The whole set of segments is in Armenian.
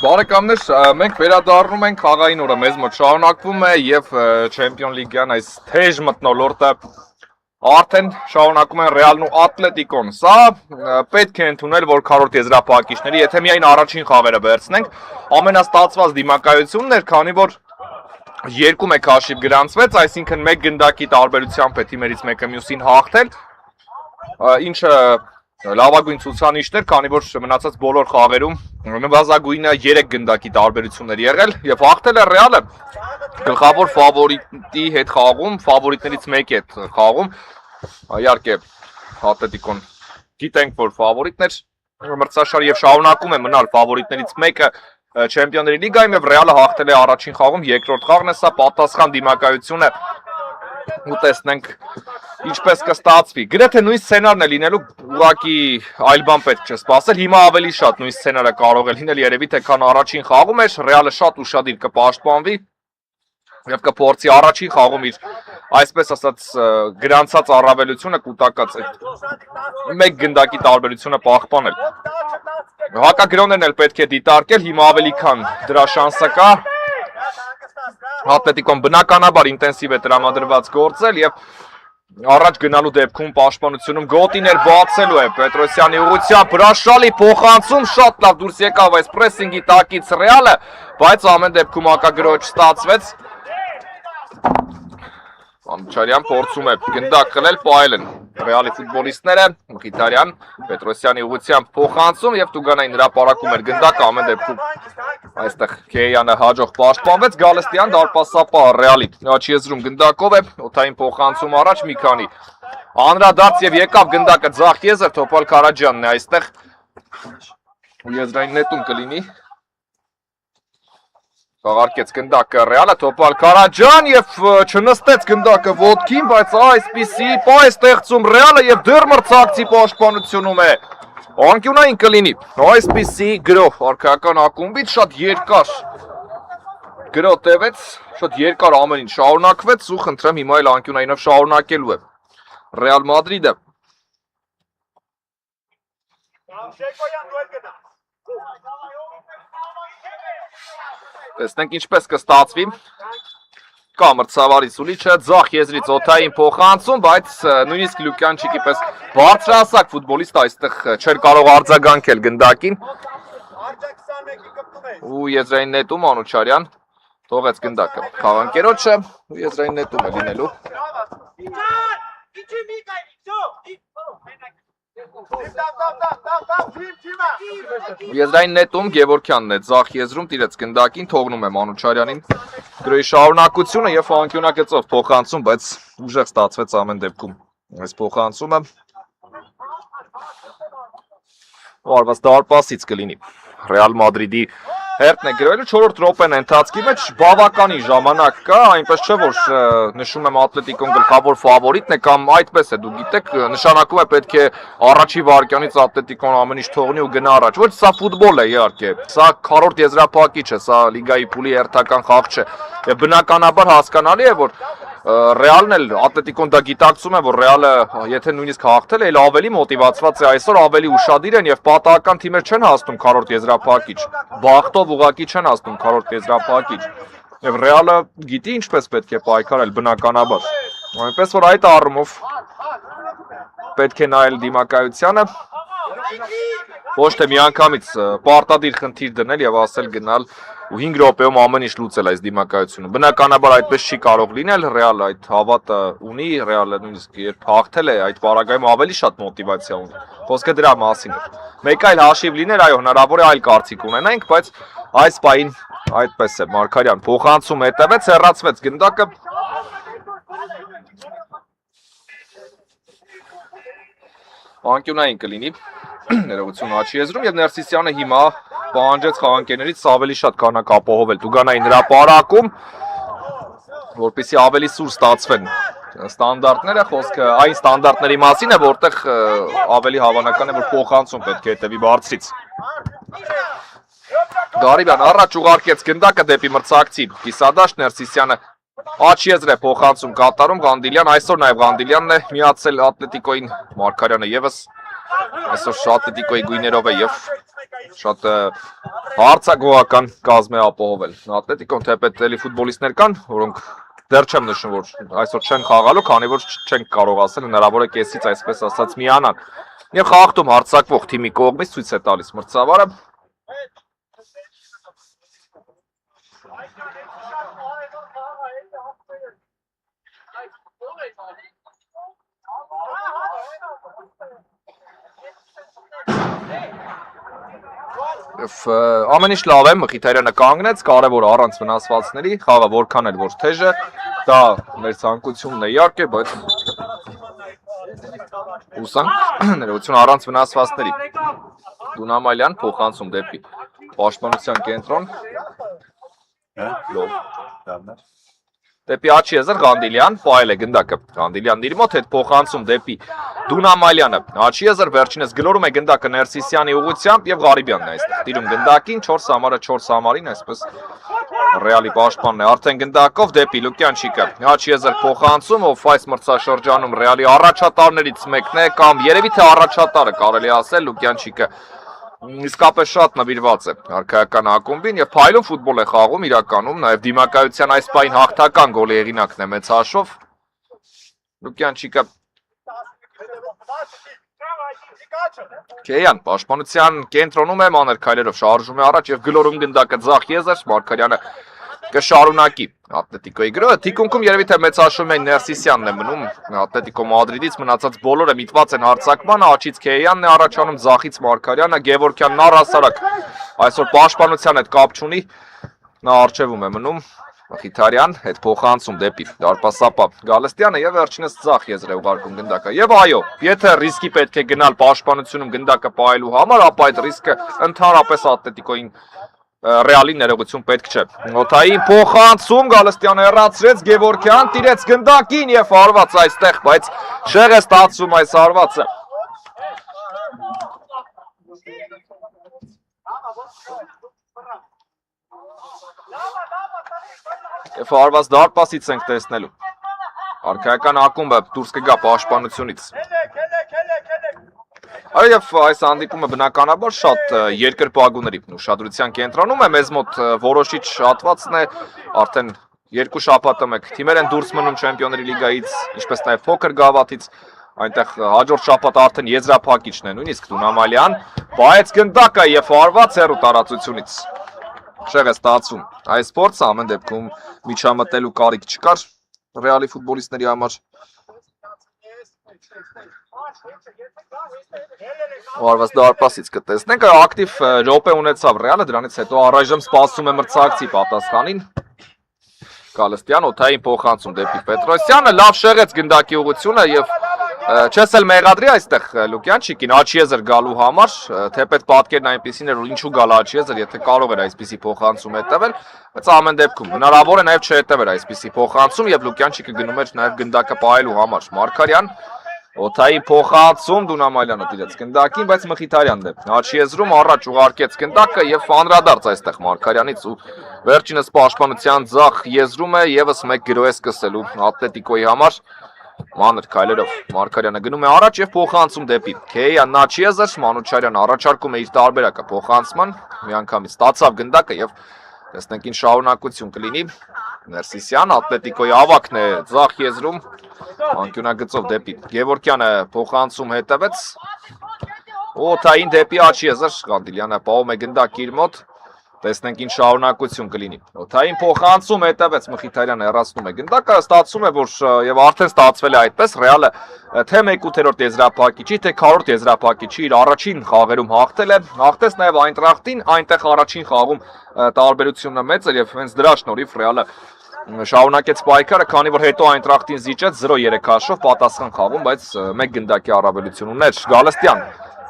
Բարեկամներ, մենք վերադառնում ենք խաղային օրը մեզ մոտ շարունակվում է եւ Չեմպիոն լիգան այս թեժ մթնոլորտը արդեն շարունակում են Ռեալն ու Ատլետիկոն։ Սա պետք է ընդունել, որ քառորդ եզրափակիչների, եթե միայն առաջին խաղերը վերցնենք, ամենաստացված դիմակայությունն էր, քանի որ երկու մեկ հաշիվ գրանցվեց, այսինքն մեկ գնդակի տարբերությամբ է թիմերից մեկը մյուսին հաղթել, ինչը լավագույն ցուցանիշներ, քանի որ մնացած բոլոր խաղերում նվազագույնը 3 գնդակի տարբերություններ եղել եւ հաղթել է Ռեալը գլխավոր ֆավորիտի հետ խաղում, ֆավորիտներից մեկի հետ խաղում։ Իհարկե Ատլետիկոն գիտենք, որ ֆավորիտն էր մրցաշարի եւ շարունակում է մնալ ֆավորիտներից մեկը Չեմպիոնների լիգայում եւ Ռեալը հաղթել է առաջին խաղում, երկրորդ խաղն է սա, պատասխան դիմակայությունը ու տեսնենք ինչպես կստացվի։ Գրեթե նույն սցենարն է լինելու, ուղղակի այլ բան պետք չէ սպասել։ Հիմա ավելի շատ նույն սցենարը կարող է լինել երևի թե քան առաջին խաղում էր, Ռեալը շատ ուշադիր կպաշտպանվի եւ կփորձի առաջին խաղում իր այսպես ասած գրանցած առավելությունը կուտակած մեկ գնդակի տարբերությունը պահպանել։ Հակագրոներն էլ պետք է դիտարկել, հիմա ավելի քան դրա շանսը կա։ Ատլետիկոն բնականաբար ինտենսիվ է տրամադրված գործել եւ առաջ գնալու դեպքում պաշտպանությունում գոտիներ բացելու է Պետրոսյանի ուղղությամբ հրաշալի փոխանցում, շատ լավ դուրս եկավ այս պրեսինգի տակից Ռեալը, բայց ամեն դեպքում հակագրոհ չստացվեց։ Ամչարյան փորձում է գնդակ խլել, պահել են Ռեալի ֆուտբոլիստները, Մխիթարյան Պետրոսյանի ուղղությամբ փոխանցում եւ Տուգանային հրապարակում էր գնդակը, ամեն դեպքում այստեղ Քեյանը հաջող պաշտպանվեց, Գալստյան դարպասապահ Ռեալի աչքի եզրում գնդակով է, օթային փոխանցում առաջ մի քանի անդրադարձ եւ եկավ գնդակը ձախ եզր, Թոփալ Քարաջյանն է այստեղ ու եզրային նետում կլինի։ Կաղարկեց գնդակը Ռեալը, Թոփալ Քարաջյան եւ չնստեց գնդակը ոտքին, բայց այսպիսի պայ է ստեղծում Ռեալը եւ դեռ մրցակցի պաշտպանությունում է։ Անկյունային կլինի այսպիսի գրոհ արքայական ակումբից, շատ երկար գրոհ տևեց, շատ երկար ամեն ինչ շարունակվեց ու խնդրեմ հիմա էլ անկյունայինով շարունակելու է Ռեալ Մադրիդը։ Տեսնենք ինչպես կստացվի։ Կա մրցավարի սուլիչը, ձախ եզրից օթային փոխանցում, բայց նույնիսկ Լուկյանչիկի պես բարձրահասակ ֆուտբոլիստ այստեղ չէր կարող արձագանքել գնդակին։ Ու եզրային նետում Անուչարյան թողեց գնդակը քաղաքերոջը ու եզրային նետում է լինելու։ Եզրային նետում Գևորքյանն է ձախ եզրում տիրեց գնդակին, թողնում է Մանուչարյանին գրոհի շարունակությունը եւ անկյունակեցով փոխանցում, բայց ուժեղ ստացվեց ամեն դեպքում այս փոխանցումը։ Արված դարպասից կլինի Ռեալ Մադրիդի հերթն է գրելու 4-րդ րոպեն ընթացքի մեջ բավականին ժամանակ կա, այնպես չէ որ նշում եմ Ատլետիկոն գլխավոր ֆավորիտն է կամ այդպես է, դու գիտեք, նշանակում է պետք է առաջի վայրկյանից Ատլետիկոն ամեն ինչ թողնի ու գնա առաջ։ Ոչ, սա ֆուտբոլ է իհարկե, սա քառորդ եզրափակիչ է, սա լիգայի փուլի հերթական խաղ չէ։ Եվ բնականաբար հասկանալի է, որ Ռեալն էլ Ատլետիկոն դա գիտակցում է, որ Ռեալը եթե նույնիսկ հաղթել է, ավելի մոտիվացված է այսօր, ավելի ուշադիր են եւ պատահական թիմեր չեն հասնում քառորդ եզրափակիչ։ Բախտով ուղակի չեն հասնում քառորդ եզրափակիչ։ Եվ Ռեալը գիտի ինչպես պետք է պայքարել բնականաբար։ Այնպես որ այդ առումով պետք է նայել դիմակայությանը, ոչ թե միանգամից պարտադիր խնդիր դնել եւ ասել գնալ ու 5 րոպեում ամեն ինչ լուծել այս դիմակայությունը։ Բնականաբար այդպես չի կարող լինել, Ռեալը այդ հավատը ունի, Ռեալը նույնիսկ երբ հաղթել է, այդ պարագայում ավելի շատ մոտիվացիա ունի։ Խոսքը դրա մասին է։ Մեկ այլ հաշիվ լիներ, այո, հնարավոր է այլ կարծիք ունենանք, բայց այս պահին այդպես է։ Մարգարյան փոխանցում հետևեց, հեռացվեց գնդակը։ Անկյունային կլինի ներողություն աչքի եզրում եւ Ներսիսյանը հիմա պահանջեց խաղանկերներից ավելի շատ քանակ ապահովել Տուգանային հրապարակում, որպեսզի ավելի սուր ստացվեն ստանդարտները, խոսքը այն ստանդարտների մասին է, որտեղ ավելի հավանական է, որ փոխանցում պետք է հետևի բարձրից։ Գարիբյան առաջ ուղարկեց գնդակը դեպի մրցակցի կիսադաշտ, Ներսիսյանը աչքի եզր է փոխանցում կատարում, Ղանդիլյան, այսօր նաև Ղանդիլյանն է միացել Ատլետիկոյին, Մարգարյանը եւս այսօր Ատլետիկոյի գույներով է եւ շատ հարցագողական կազմ է ապահովել։ Ատլետիկոն թեպետ էլի ֆուտբոլիստներ կան, որոնք դեռ չեմ նշում, որ այսօր չեն խաղալու, քանի որ չենք կարող ասել, հնարավոր է կեսից այսպես ասած միանան։ Եվ խաղաղտում հարցակվող թիմի կողմից ցույց է տալիս մրցավարը։ Ամեն ինչ լավ է, Մխիթարյանը կանգնեց, կարևոր առանց վնասվածքների, խաղը որքան էլ որ թեժ է, դա մեր ցանկությունն է իհարկե, բայց ուսանք ներողություն առանց վնասվածքների։ Դունամալյան փոխանցում դեպի պաշտպանության կենտրոն։ Դեպի Աչիեզր Ղանդիլյան, պայել է գնդակը Ղանդիլյանն իր մոտ, հետ փոխանցում դեպի Դունամալյանը։ Աչիեզր վերջինս գլորում է գնդակը Ներսիսյանի ուղղությամբ եւ Ղարիբյանն է այստեղ տիրում գնդակին, 4 համարը 4 համարին, այսպես Ռեալի պաշտպանն է արդեն գնդակով դեպի Լուկյանչիկը։ Աչիեզր փոխանցում, ով այս մրցաշրջանում Ռեալի առաջատարներից մեկն է, կամ երևի թե առաջատարը կարելի ասել, Լուկյանչիկը իսկապես շատ նվիրված է արքայական ակումբին եւ փայլուն ֆուտբոլ է խաղում իրականում, նաեւ դիմակայության այս պայն հաղթական գոլի հեղինակն է մեծ հաշվով։ Լուկյանչիկը Քեյան պաշտպանության կենտրոնում է, մանր քայլերով շարժում է առաջ եւ գլորում գնդակը ձախ եզր, Մարգարյանը կշարունակի Ատլետիկոյի գրոհը, թիկունքում երևի թե մեծ հաշվում է Ներսիսյանն է մնում, Ատլետիկո Մադրիդից մնացած բոլորը միտված են հարձակմանը, աչից Քեյանն է առաջանում, ձախից Մարգարյանը, Գևորգյանն առհասարակ այսօր պաշտպանության հետ կապ չունի, նա առջևում է մնում, Մխիթարյան հետ փոխանցում դեպի դարպասապա Գալստյանը եւ վերջինս ձախ եզր է ուղարկում գնդակը։ Եվ այո, եթե ռիսկի պետք է գնալ պաշտպանությունում գնդակը պահելու համար, ապա այդ ռիսկը ընդհանրապես Ատլետիկոյին Ռեալին ներողություն պետք չէ։ Օթային փոխանցում Գալստյանը հեռացրեց, Գևորգյան տիրեց գնդակին եւ հարված այստեղ, բայց շեղ է ստացվում այս հարվածը։ Եվ հարված դարպասից ենք տեսնելու։ Արքայական ակումբը դուրս կգա պաշտպանությունից։ Այո, այս հանդիպումը բնականաբար շատ երկրպագուների ուշադրության կենտրոնում է, մեզ մոտ որոշիչ հատվածն է, արդեն 2 շաբաթը մեկ թիմեր են դուրս մնում Չեմպիոնների լիգայից, ինչպես նաև փոքր գավաթից, այնտեղ հաջորդ շաբաթ արդեն եզրափակիչն է, նույնիսկ Դունամալյան, բայց գնդակը եւ հարված հեռու տարածությունից։ Շեղ է ստացվում այս փորձը, ամեն դեպքում միջամտելու կարիք չկար Ռեալի ֆուտբոլիստների համար։ Հարված դարպասից կտեսնենք, ակտիվ րոպե ունեցավ Ռեալը, դրանից հետո առայժմ սպասում է մրցակցի պատասխանին։ Գալստյան օթային փոխանցում դեպի Պետրոսյանը, լավ շեղեց գնդակի ուղղությունը եւ չես էլ մեղադրի այստեղ Լուկյանչիկին Աչիեզր գալու համար, թեպետ պատկերն այնպեսին էր, որ ինչու գալ Աչիեզր, եթե կարող էր այսպիսի փոխանցում հետևել, բայց ամեն դեպքում հնարավոր է նաև չհետևել այսպիսի փոխանցում եւ Լուկյանչիկը գնում էր նաև գնդակը պահելու համար։ Մարգարյան օթային փոխանցում Դունամալյանը տիրեց գնդակին, բայց Մխիթարյանն է Աչիեզրում առաջ ուղարկեց գնդակը եւ անդրադարձ այստեղ Մարգարյանից ու վերջինս պաշտպանության ձախ եզրում է եւս մեկ գրոհ է սկսելու Ատլետիկոյի համար։ Մանր քայլերով Մարգարյանը գնում է առաջ եւ փոխանցում դեպի Քեյան Աչիեզր, Մանուչարյանը առաջարկում է իր տարբերակը փոխանցման, միանգամից ստացավ գնդակը եւ տեսնենք ինչ շարունակություն կլինի։ Ներսիսյան Ատլետիկոյի ավակն է ձախ եզրում, անկյունագծով դեպի Գևորգյանը փոխանցում հետևեց։ Օթային դեպի Աչիեզր, Ղանդիլյանը պահում է գնդակը իր մոտ։ Տեսնենք ինչ շարունակություն կլինի։ Օթային փոխանցում հետևեց Մխիթարյանը հեռացնում է գնդակը, ստացվում է, որ եւ արդեն ստացվել է այդպես Ռեալը թե 1/8 եզրափակիչի, թե 100 եզրափակիչի իր առաջին խաղերում հաղթել է, հաղթեց նաեւ Այնտրախտին, այնտեղ առաջին խաղում տարբերությունը մեծ էր եւ հենց դրա շնորհիվ Ռեալը շարունակեց պայքարը, քանի որ հետո Այնտրախտին զիջեց 0-3 հաշվով պատասխան խաղում, բայց 1 գնդակի առավելություն ուներ Գալստյան։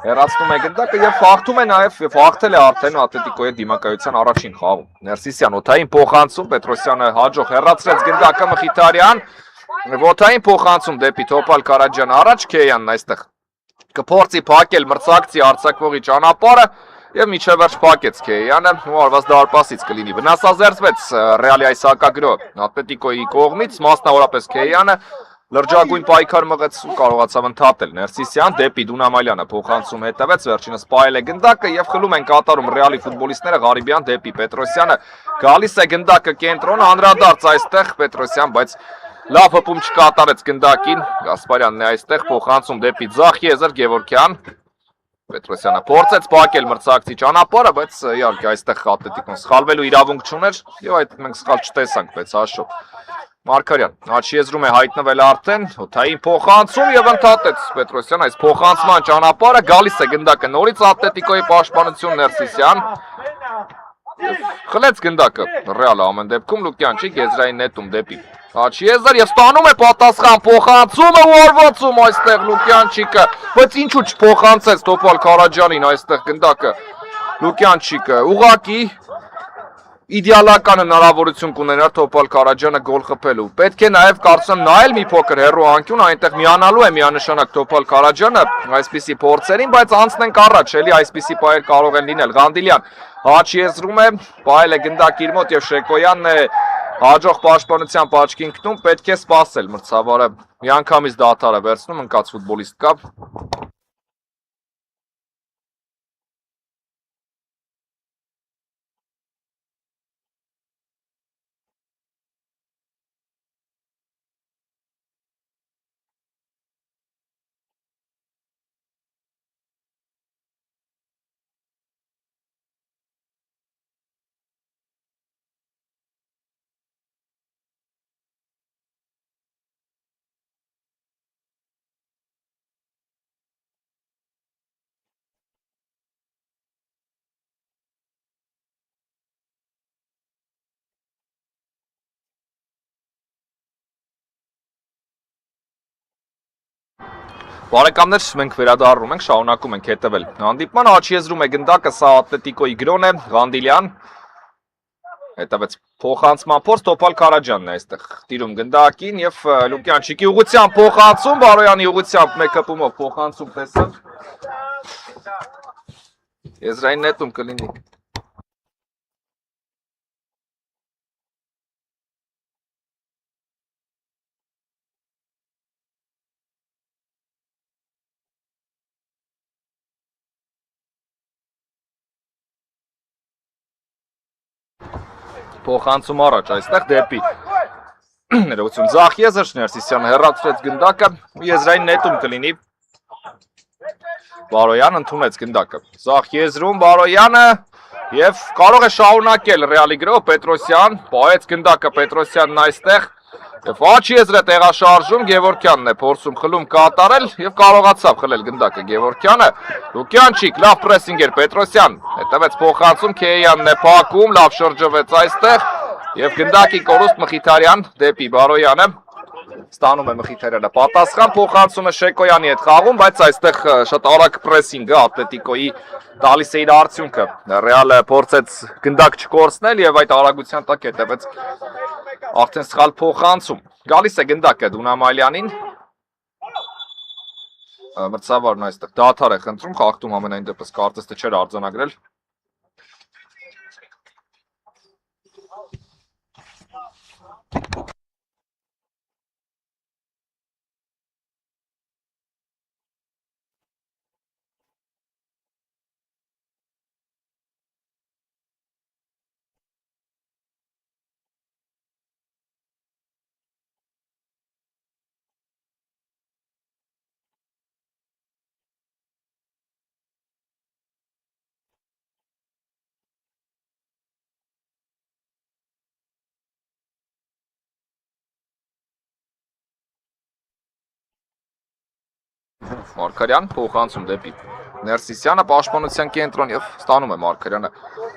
Հեռացնում է գնդակը եւ հաղթում է նաեւ հաղթել է արդեն Ատլետիկոյի դիմակայության առաջին խաղում։ Ներսիսյան օթային փոխանցում, Պետրոսյանը հաջող հեռացրեց գնդակը Մխիթարյան, օթային փոխանցում դեպի Թոփալ Կարաջյան առաջ, Քեյանն այստեղ կփորձի փակել մրցակցի արձակվողի ճանապարհը եւ միջև վերջ փակեց Քեյանը, ու արված դարպասից կլինի։ Վնասազերծվեց Ռեալի այս հակագրոհը Ատլետիկոյի կողմից, մասնավորապես Քեյանը, Լրջագույն պայքար մղեց ու կարողացավ ընդհատել Ներսիսյան դեպի Դունամալյանը փոխանցում հետևեց վերջինս պայել է գնդակը եւ խլում են կատարում Ռեալի ֆուտբոլիստները Ղարիբյան դեպի Պետրոսյանը գալիս է գնդակը կենտրոն անդրադարձ այստեղ Պետրոսյան բայց լավ հպում չկատարեց գնդակին Գասպարյանն է այստեղ փոխանցում դեպի Ձախ Եզր Գևորգյան Պետրոսյանը փորձեց փակել մրցակցի ճանապարհը բայց իհարկե այստեղ Ատլետիկոն սխալվելու իրավունք չուներ եւ այդ մենք սխալ չտեսանք բայց հաշով Մարգարյան, աչքի եզրում է հայտնվել արդեն, օթային փոխանցում եւ ընդհատեց Պետրոսյան այս փոխանցման ճանապարհը գալիս է գնդակը նորից Ատլետիկոյի պաշտպանություն Ներսիսյան խլեց գնդակը Ռեալը ամեն դեպքում Լուկյանչիկ եզրային նետում դեպի Աչքի եզր եւ ստանում է պատասխան փոխանցումը որոծում այստեղ Լուկյանչիկը բայց ինչու չփոխանցեց Տոպալ Քարաջյանին այստեղ գնդակը Լուկյանչիկը ուղակի Իդեալական հնարավորություն կունենար Տոպալ Քարաջյանը գոլ խփելու։ Պետք է նաև կարծեմ նայել մի փոքր հեռու անկյուն, այնտեղ միանալու է միանշանակ Տոպալ Քարաջյանը այսպիսի փորձերին, բայց անցնենք առաջ, էլի այսպիսի պայեր կարող են լինել։ Ղանդիլյան աչքի եզրում է, պայել է գնդակ իր մոտ եւ Շեկոյանն է հաջող պաշտպանությամբ աչքի ընկնում, պետք է սպասել մրցավարը միանգամից դադար է վերցնում ընկած ֆուտբոլիստ կա։ Բարեկամներ, մենք վերադառնում ենք, շարունակում ենք հետևել հանդիպման, աչքի եզրում է գնդակը, սա Ատլետիկոյի գրոն է, Ղանդիլյան, հետևեց փոխանցման փորձ, Տոպալ Քարաջյանն է այստեղ տիրում գնդակին եւ Լուկյանչիկի ուղղությամբ փոխանցում, Բարոյանի ուղղությամբ մեկ հպումով փոխանցում տեսավ, եզրային նետում կլինի։ Փոխանցում առաջ այստեղ դեպի ներողություն Ձախ Եզր Ներսիսյանը հեռացրեց գնդակը եզրային նետում կլինի Բարոյան ընդունեց գնդակը Ձախ Եզրում Բարոյանը եւ կարող է շարունակել Ռեալի գրով Պետրոսյան պահեց գնդակը Պետրոսյանն այստեղ եւ աչքի եզրը տեղաշարժում Գևորգյանն է փորձում խլում կատարել եւ կարողացավ խլել գնդակը Գևորգյանը Լուկյանչիկ լավ պրեսինգ էր Պետրոսյան հետևեց փոխանցում Քեյանն է փակում լավ շրջվեց այստեղ եւ գնդակի կորուստ Մխիթարյան դեպի Բարոյանը ստանում է Մխիթարյանը պատասխան փոխանցումը Շեկոյանի հետ խաղում բայց այստեղ շատ արագ պրեսինգը Ատլետիկոյի տալիս է իր արդյունքը Ռեալը փորձեց գնդակ չկորցնել եւ այդ արագության տակ հետևեց արդեն սխալ փոխանցում գալիս է գնդակը Դունամալյանին մրցավարն այստեղ դադար է խնդրում խախտում ամենայն դեպս կարծես թե չէր արձանագրել Մարգարյան փոխանցում դեպի Ներսիսյանը պաշտպանության կենտրոն եւ ստանում է Մարգարյանը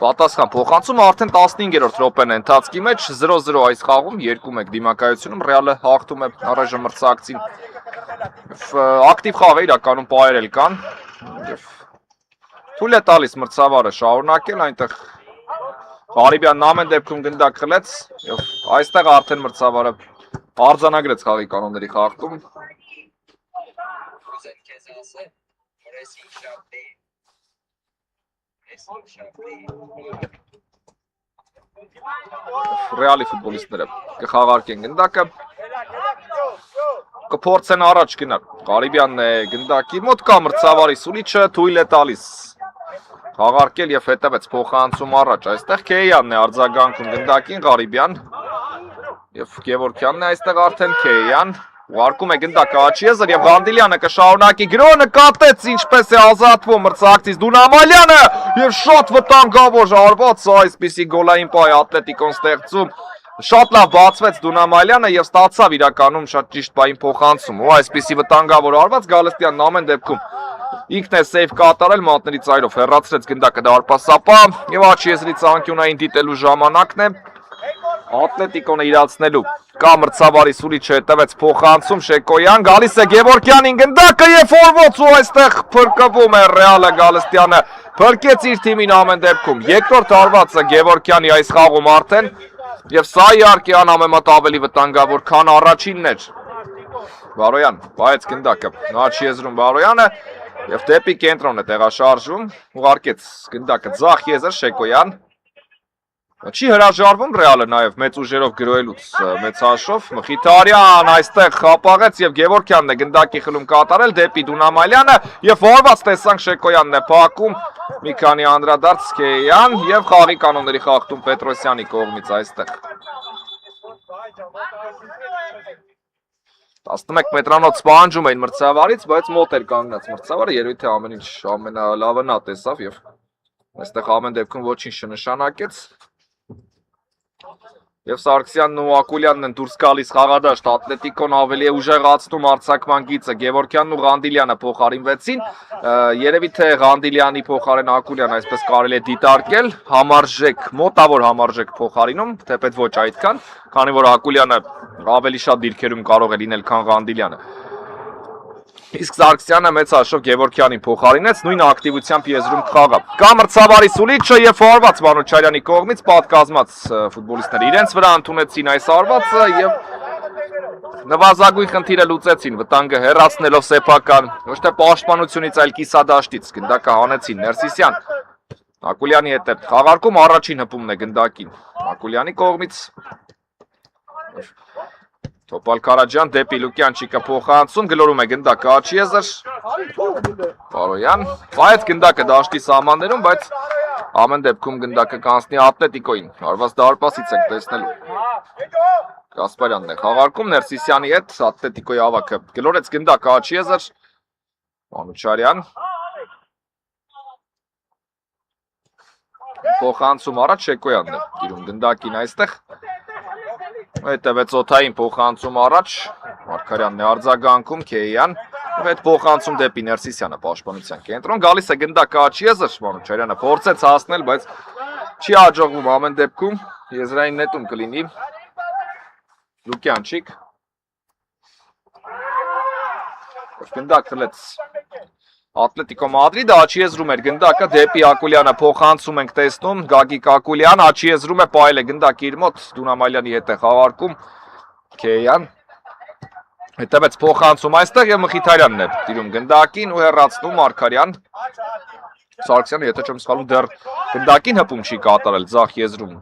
պատասխան փոխանցումը արդեն 15-րդ րոպեն է ընթացքի մեջ 0-0 այս խաղում 2-1 դիմակայությունում Ռեալը հաղթում է առայժմ մրցակցին ակտիվ խաղ է իրականում պայերել կան եւ թույլ է տալիս մրցավարը շարունակել այնտեղ Ղարիբյանն ամեն դեպքում գնդակ խլեց եւ այստեղ արդեն մրցավարը արձանագրեց խաղի կանոնների խախտում Ռեալի ֆուտբոլիստները կխաղարկեն գնդակը կփորձեն առաջ գնալ։ Ղարիբյանն է գնդակի մոտ կա մրցավարի Սուլիչը թույլ է տալիս հաղարկել եւ հետևեց փոխանցում առաջ։ Այստեղ Քեյանն է արձագանքում գնդակին Ղարիբյան եւ Գևորգյանն է այստեղ արդեն Քեյան ուղարկում է գնդակը Աչիեզր եւ Ղանդիլյանը կշարունակի գրոնը կատեց ինչպես է ազատվում մրցակցից Դունամալյանը եւ շատ վտանգավոր արված այսպիսի գոլային պայ Ատլետիկոն ստեղծում Շատ լավ բացվեց Դունամալյանը եւ ստացավ իրականում շատ ճիշտ բային փոխանցում։ Ու այսպիսի վտանգավոր արված Գալստյանն ամեն դեպքում ինքն է սեյվ կատարել մատների ծայրով հեռացրեց գնդակը դարպասապա եւ Աչիեզրից անկյունային դիտելու ժամանակն է Ատլետիկոնը իրացնելու։ Կա մրցավարի Սուլիչը հետևեց փոխանցում Շեկոյան գալիս է Գևորգյանին գնդակը եւ ֆորվոց ու այստեղ փրկվում է Ռեալը Գալստյանը փրկեց իր թիմին ամեն դեպքում։ Երկրորդ հարվածը Գևորգյանի այս խաղում արդեն Եվ սա իհարկե անհամեմատ ավելի վտանգավոր, քան առաջինն էր։ Բարոյան, բայեց գնդակը, Աչիեզրում Բարոյանը եւ դեպի կենտրոն է տեղաշարժում, ուղարկեց գնդակը ձախ եզր Շեկոյան։ Չի հրաժարվում Ռեալը նաեւ մեծ ուժերով գրոելուց մեծ հաշվով Մխիթարյան այստեղ խապաղեց եւ Գևորգյանն է գնդակի խլում կատարել դեպի Դունամալյանը եւ վարված տեսանք Շեկոյանն է փակում մի քանի անդրադարձ Քեյան եւ խաղի կանոնների խախտում Պետրոսյանի կողմից այստեղ 11 մետրանոց սպանջում էին մրցավարից բայց մոտ էր կանգնած մրցավարը երևի թե ամեն ինչ ամենալավը նա տեսավ եւ այստեղ ամեն դեպքում ոչինչ չնշանակեց Եվ Սարգսյանն ու Ակուլյանն են դուրս գալիս խաղադաշտ Ատլետիկոն ավելի է ուժեղացնում արձակման գիծը Գևորգյանն ու Ղանդիլյանը փոխարինվեցին երևի թե Ղանդիլյանի փոխարեն Ակուլյան այսպես կարելի է դիտարկել համարժեք մոտավոր համարժեք փոխարինում թեպետ ոչ այդքան քանի որ Ակուլյանը ավելի շատ դիրքերում կարող է լինել քան Ղանդիլյանը Իսկ Սարգսյանը մեծ հաշվով Գևորգյանին փոխարինեց նույն ակտիվությամբ եզրում խաղավ։ Կա մրցավարի Սուլիչը եւ Ֆորվարդ Մանուչարյանի կողմից պատկազմած ֆուտբոլիստները իրենց վրա ընդունեցին այս արվածը եւ նվազագույն խնդիրը լուծեցին վտանգը հեռացնելով սեփական ոչ թե պաշտպանությունից այլ կիսադաշտից գնդակը հանեցին Ներսիսյան Ակուլյանի հետ խաղարկում առաջին հպումն է գնդակին Ակուլյանի կողմից Տոպալ Կարաջյան դեպի Լուկյանչիկը փոխանցում գլորում է գնդակը Աչիեզր Բարոյան բայց գնդակը դաշտի սահմաններում բայց ամեն դեպքում գնդակը կանցնի Ատլետիկոին հարված դարպասից եք տեսնելու Գասպարյանն է խաղարկում Ներսիսյանի հետ Ատլետիկոյի ավակը գլորեց գնդակը Աչիեզր Մանուչարյան փոխանցում առաջ Շեկոյանն է դիրում գնդակին այստեղ Հետևեց օթային փոխանցում առաջ, Մարգարյանն է արձագանքում, Քեյան, հետ փոխանցում դեպի Ներսիսյանը պաշտպանության կենտրոն, գալիս է գնդակը Աչիեզր, Մանուչարյանը փորձեց հասնել, բայց չի հաջողվում ամեն դեպքում, եզրային նետում կլինի Լուկյանչիկ, գնդակ խլեց Ատլետիկո Մադրիդը Աչիեզրում էր գնդակը դեպի Ակուլյանը փոխանցում ենք տեսնում Գագիկ Ակուլյան Աչիեզրում է պայել է գնդակի իր մոտ Դունամալյանի հետ է խաղարկում Քեյան հետևեց փոխանցում այստեղ եւ Մխիթարյանն է տիրում գնդակին ու հեռացնում Մարգարյան Սարգսյանը եթե չեմ սխալվում դեռ գնդակին հպում չի կատարել ձախ եզրում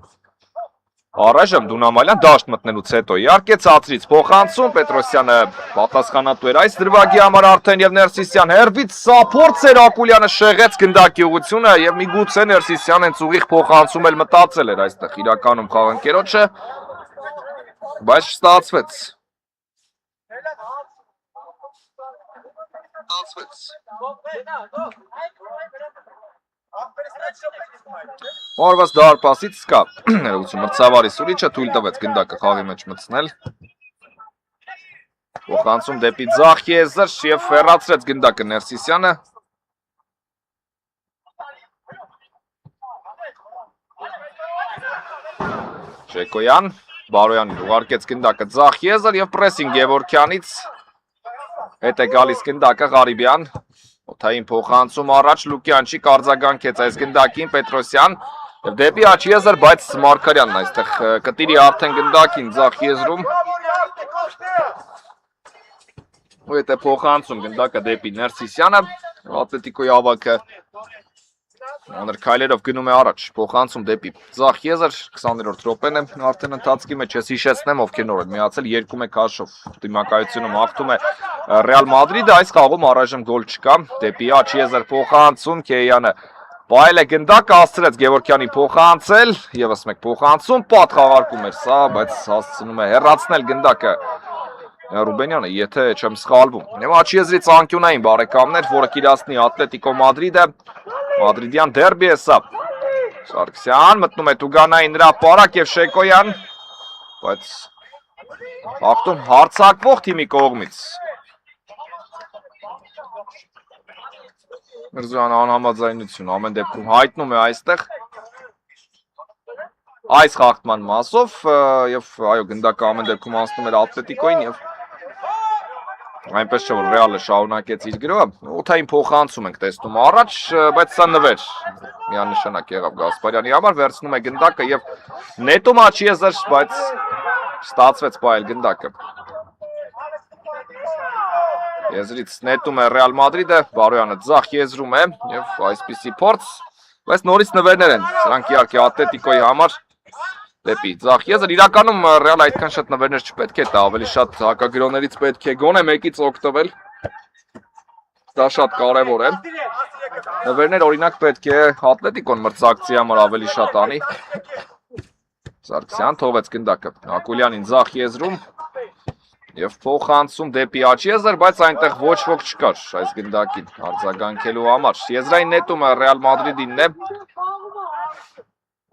Առայժմ Դունամալյան դաշտ մտնելուց հետո իհարկե ցածրից փոխանցում Պետրոսյանը պատասխանատու էր այս դրվագի համար արդեն եւ Ներսիսյան հերվից սա փորձ էր Ակուլյանը շեղեց գնդակի ուղղությունը եւ միգուցե Ներսիսյանն հենց ուղիղ փոխանցում էլ մտածել էր այստեղ իրականում խաղընկերոջը բայց չստացվեց Օրվաս դարպասից կա ներողություն մրցավարի Սուլիչը թույլ տվեց գնդակը խաղի մեջ մտցնել Փոխանցում դեպի ձախ եզր եւ հեռացրեց գնդակը Ներսիսյանը Շեկոյան Բարոյանին ուղարկեց գնդակը ձախ եզր եւ պրեսինգ Գևորգյանից հետ է գալիս գնդակը Ղարիբյան Օթային փոխանցում առաջ Լուկյանչիկ արձագանքեց այս գնդակին Պետրոսյան եւ դեպի Աչիեզր բայց Մարգարյանն այստեղ կտիրի արդեն գնդակին ձախ եզրում ու հետ է փոխանցում գնդակը դեպի Ներսիսյանը Ատլետիկոյի ավակը Քայլերով գնում է առաջ, փոխանցում դեպի ձախ եզր, 20-րդ րոպեն է արդեն ընթացքի մեջ, ես հիշեցնեմ ովքեր նոր են միացել, 2-1 հաշվով դիմակայությունում հաղթում է Ռեալ Մադրիդը, այս խաղում առայժմ գոլ չկա, դեպի աջ եզր փոխանցում, Քեյանը պայել է գնդակը, հասցրեց Գևորգյանին փոխանցել, ևս մեկ փոխանցում, պատ խաղարկում էր սա, բայց հասցնում է հեռացնել գնդակը Ռուբենյանը, եթե չեմ սխալվում։ Հիմա աջ եզրից անկյունային բարեկամներ, որը կիրացնի Ատլետիկո Մադրիդը, Մադրիդյան դերբի է սա։ Սարգսյան մտնում է Տուգանային նրա պարակ և Շեկոյան, բայց հաղթում հարձակվող թիմի կողմից։ Միրզոյան անհամաձայնություն ամեն դեպքում հայտնում է այստեղ այս խաղթման մասով և այո գնդակը ամեն դեպքում անցնում էր Ատլետիկոյին և այնպես չէ որ Ռեալը շարունակեց իր գրոհը, օդային փոխանցում ենք տեսնում առաջ, բայց սա նվեր միանշանակ եղավ Գասպարյանի համար, վերցնում է գնդակը և նետում աջ եզր, բայց ստացվեց պայել գնդակը։ Եզրից նետում է Ռեալ Մադրիդը, Բարոյանը ձախ եզրում է և այսպիսի փորձ, բայց նորից նվերներ են, սրանք իհարկե Ատլետիկոյի համար դեպի ձախ եզր, իրականում Ռեալ այդքան շատ նվերներ չպետք է տա, ավելի շատ հակագրոներից պետք է գոնե մեկից օգտվել, դա շատ կարևոր է, նվերներ օրինակ պետք է Ատլետիկոն մրցակցի համար ավելի շատ անի, Սարգսյան թողեց գնդակը, Ակուլյանին ձախ եզրում և փոխանցում դեպի աջ եզր, բայց այնտեղ ոչ ոք չկար այս գնդակին արձագանքելու համար, եզրային նետումը Ռեալ Մադրիդինն է,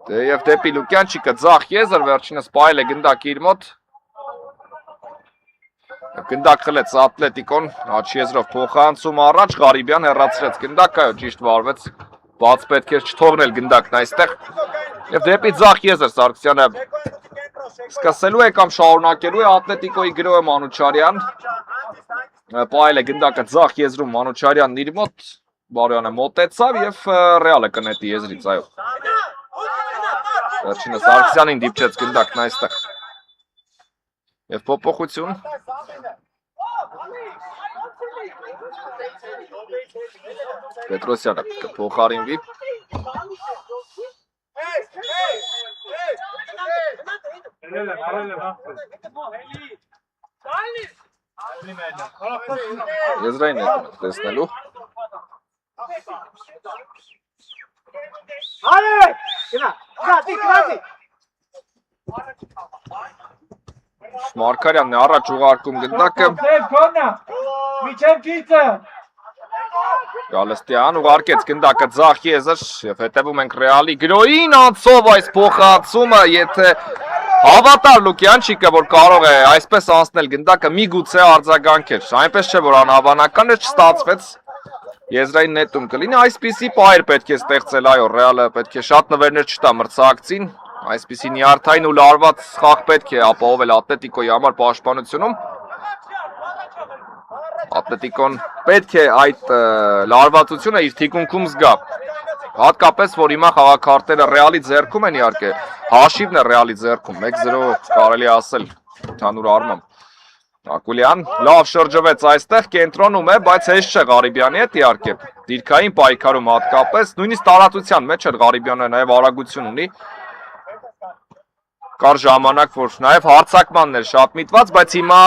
և դեպի Լուկյանչիկը ձախ եզր, վերջինս պայել է գնդակը իր մոտ, գնդակ խլեց Ատլետիկոն, աջ եզրով փոխանցում առաջ, Ղարիբյան հեռացրեց գնդակը, ճիշտ վարվեց, բաց պետք էր չթողնել գնդակն այստեղ, և դեպի ձախ եզր Սարգսյանը սկսելու է կամ շարունակելու է Ատլետիկոյի գրոհը Մանուչարյան, պայել է գնդակը ձախ եզրում Մանուչարյանն իր մոտ, Բարոյանը մոտեցավ և Ռեալը կնետի եզրից, այո։ Վերջինը Սարգսյանին դիպչեց գնդակն այստեղ և փոփոխություն Պետրոսյանը կփոխարինվի եզրային նետում ենք տեսնելու Մարկարյանն է առաջ ուղարկում գնդակը Գալստյան ուղարկեց գնդակը ձախ եզր և հետևում ենք Ռեալի գրոհին անցով այս փոխանցումը, եթե հավատար Լուկյանչիկը, որ կարող է այսպես անցնել գնդակը միգուցե արձագանքեր, այնպես չէ որ անհավանական էր, չստացվեց Եզրային նետում կլինի, այսպիսի պայր պետք է ստեղծել, այո, Ռեալը պետք է շատ նվերներ չտա մրցակցին, այսպիսի նյարդային ու լարված խաղ պետք է ապահովել Ատլետիկոյի համար պաշտպանությունում, Ատլետիկոն պետք է այդ լարվածությունը իր թիկունքում զգա, հատկապես որ հիմա խաղաքարտերը Ռեալի ձեռքում են իհարկե, հաշիվն է Ռեալի ձեռքում, 1-0 կարելի ասել ընդհանուր առմամբ Ակուլյան լավ շրջվեց այստեղ, կենտրոնում է, բայց հեշտ չէ Ղարիբյանի հետ իհարկե, դիրքային պայքարում հատկապես, նույնիսկ տարածության մեջ էր Ղարիբյանը նաև արագություն ունի, կար ժամանակ, որ նաև հարձակմանն էր շատ միտված, բայց հիմա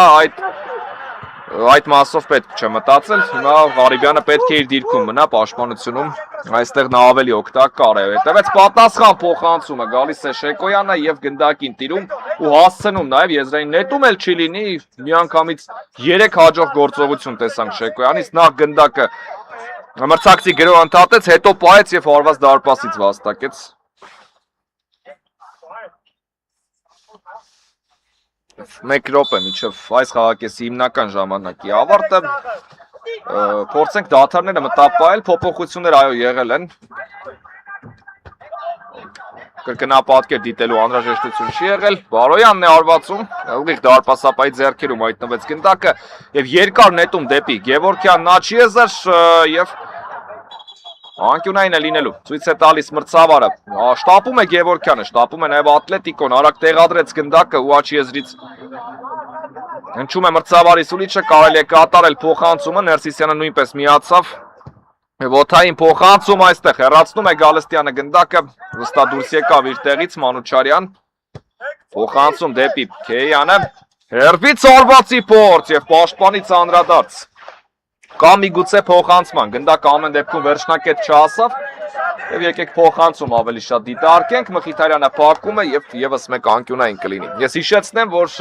այդ մասով պետք չէ մտածել, հիմա Ղարիբյանը պետք է իր դիրքում մնա պաշտպանությունում, այստեղ նա ավելի օգտակար է, հետևեց պատասխան փոխանցումը, գալիս է Շեկոյանը և գնդակին տիրում ու հասցնում նաև եզրային նետում էլ չի լինի, միանգամից 3 հաջող գործողություն տեսանք Շեկոյանից, նախ գնդակը մրցակցի գրոհ ընդհատեց, հետո պայեց և հարված դարպասից վաստակեց։ Մեկ րոպե մինչև այս խաղակեսի հիմնական ժամանակի ավարտը փորձենք դադարները մտապահել, փոփոխություններ այո եղել են կրկնապատկեր դիտելու անհրաժեշտություն չի եղել, Բարոյանն է հարվածում, ուղիղ դարպասապայի ձեռքերում հայտնվեց գնդակը և երկար նետում դեպի Գևորգյանն աջ եզր և անկյունային է լինելու, ցույց է տալիս մրցավարը, շտապում է Գևորգյանը, շտապում է նաև Ատլետիկոն, արագ տեղադրեց գնդակը ու աջ եզրից հնչում է մրցավարի սուլիչը, կարելի է կատարել փոխանցումը, Ներսիսյանը նույնպես միացավ, Ոտային փոխանցում այստեղ հեռացնում է Գալստյանը գնդակը, վստահ դուրս եկավ իր տեղից Մանուչարյան, փոխանցում դեպի Քեյանը, հերվից արվածի փորձ եւ պաշտպանից անդրադարձ։ Կամ միգուցե փոխանցման, գնդակը ամեն դեպքում վերջնակետ չհասավ եւ եկեք փոխանցում ավելի շատ դիտարկենք, Մխիթարյանը փակում է եւ եւս մեկ անկյունային կլինի։ Ես հիշեցնեմ, որ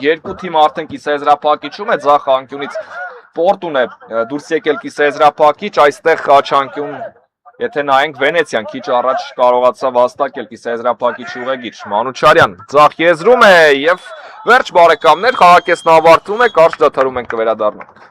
երկու թիմ արդեն կիսաեզրափակիչում է, ձախ անկյունից Պորտուն է դուրս եկել կիսաեզրափակիչ, այստեղ խաչանկյուն, եթե նայենք Վենեցիան քիչ առաջ կարողացավ հաստատել կիսաեզրափակիչի ուղեգիչ Մանուչարյան ձախ եզրում է եւ վերջ բարեկամներ, խաղակեսն ավարտվում է, կարճ դադարում ենք կվերադառնանք։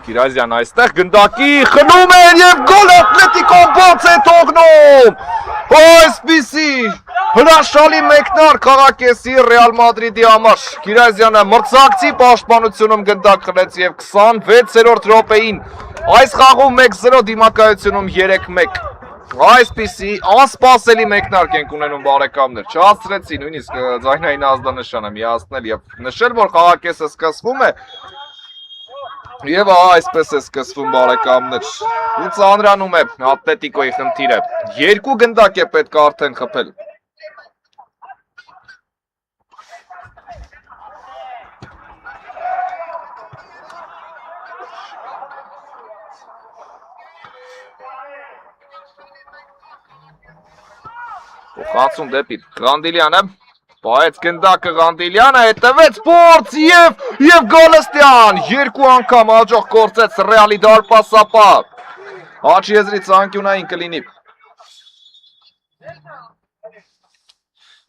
Գիրազյան այստեղ գնդակի խնում են եւ գոլ Ատլետիկոն բաց է թողնում։ Այսպիսի հրաշալի մեկնարկ քաղաքեսի Ռեալ Մադրիդի համար։ Գիրազյանը մրցակցի պաշտպանությունում գնդակ խլեց եւ 26-րդ րոպեին այս խաղում 1-0 դիմակայությունում 3-1։ Այսպիսի անսպասելի մեկնարկ ենք ունենում բարեկամներ։ Չհասցրեցի նույնիսկ ձայնային ազդանշանը միացնել եւ նշել, որ քաղաքեսը սկսվում է։ Եվ այսպես է սկսվում բարեկամներ, ու ծանրանում է Ատլետիկոյի խնդիրը, երկու գնդակ է պետք արդեն խփել։ Փոխանցում դեպի Ղանդիլյանը, Պայեց գնդակը Ղանդիլյանը, հետևեց փորձ և Գալստյան, երկու անգամ հաջող կործեց Ռեալի դարպասապա, աջ եզրից անկյունային կլինի։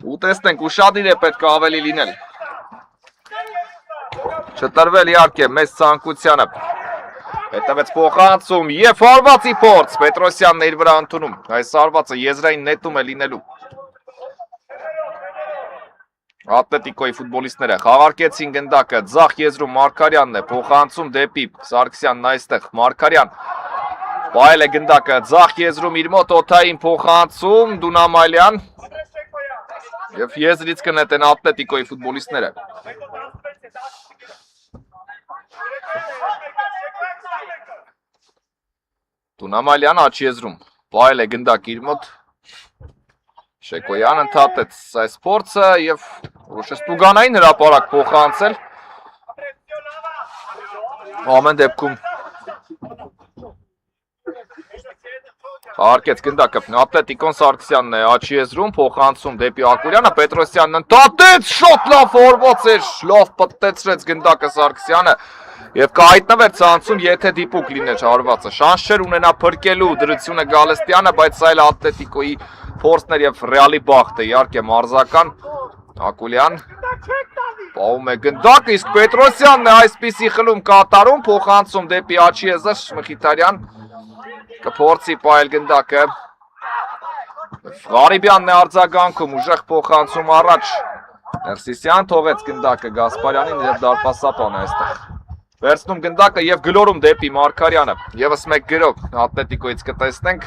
Ու տեսնենք, ուշադիր է պետք ավելի լինել։ Չտրվել իհարկե մեծ ցանկությանը։ Հետևեց փոխանցում և հարվածի փորձ, Պետրոսյանն իր վրա ընդունում, այս հարվածը եզրային նետում է լինելու։ Ատլետիկոյի ֆուտբոլիստները խաղարկեցին գնդակը, ձախ եզրում Մարգարյանն է, փոխանցում դեպի Սարգսյանն այստեղ, Մարգարյան պայել է գնդակը, ձախ եզրում իր մոտ օթային փոխանցում, Դունամալյան և եզրից կնետեն Ատլետիկոյի ֆուտբոլիստները։ Դունամալյան աջ եզրում, պայել է գնդակ իր մոտ, Շեկոյան ընդհատեց այս փորձը և Ստուգանային հրապարակ փոխանցել։ Ամեն դեպքում խաղարկեց գնդակը, Ատլետիկոն Սարգսյանն է աջ եզրում, փոխանցում դեպի Ակուլյանը, Պետրոսյանն ընդհատեց, շոտ լավ հորված էր, լավ պտտեցրեց գնդակը Սարգսյանը և կհայտնվեր ցանցում, եթե դիպուկ լիներ հարվածը։ Շանս չէր ունենա փրկելու դրությունը Գալստյանը, բայց սա էլ Ատլետիկոյի փորձներ և Ռեալի բախտը, իհարկե մարզական Ակուլյան պահում է գնդակը, իսկ Պետրոսյանն է այսպիսի խլում կատարում, փոխանցում դեպի աջ եզր, Մխիթարյան կփորձի պահել գնդակը, Ղարիբյանն է արձագանքում, ուժեղ փոխանցում առաջ, Ներսիսյան թողեց գնդակը Գասպարյանին և դարպասապան է այստեղ։ Վերցնում գնդակը և գլորում դեպի Մարգարյանը, ևս մեկ գրով Ատլետիկոյից կտեսնենք,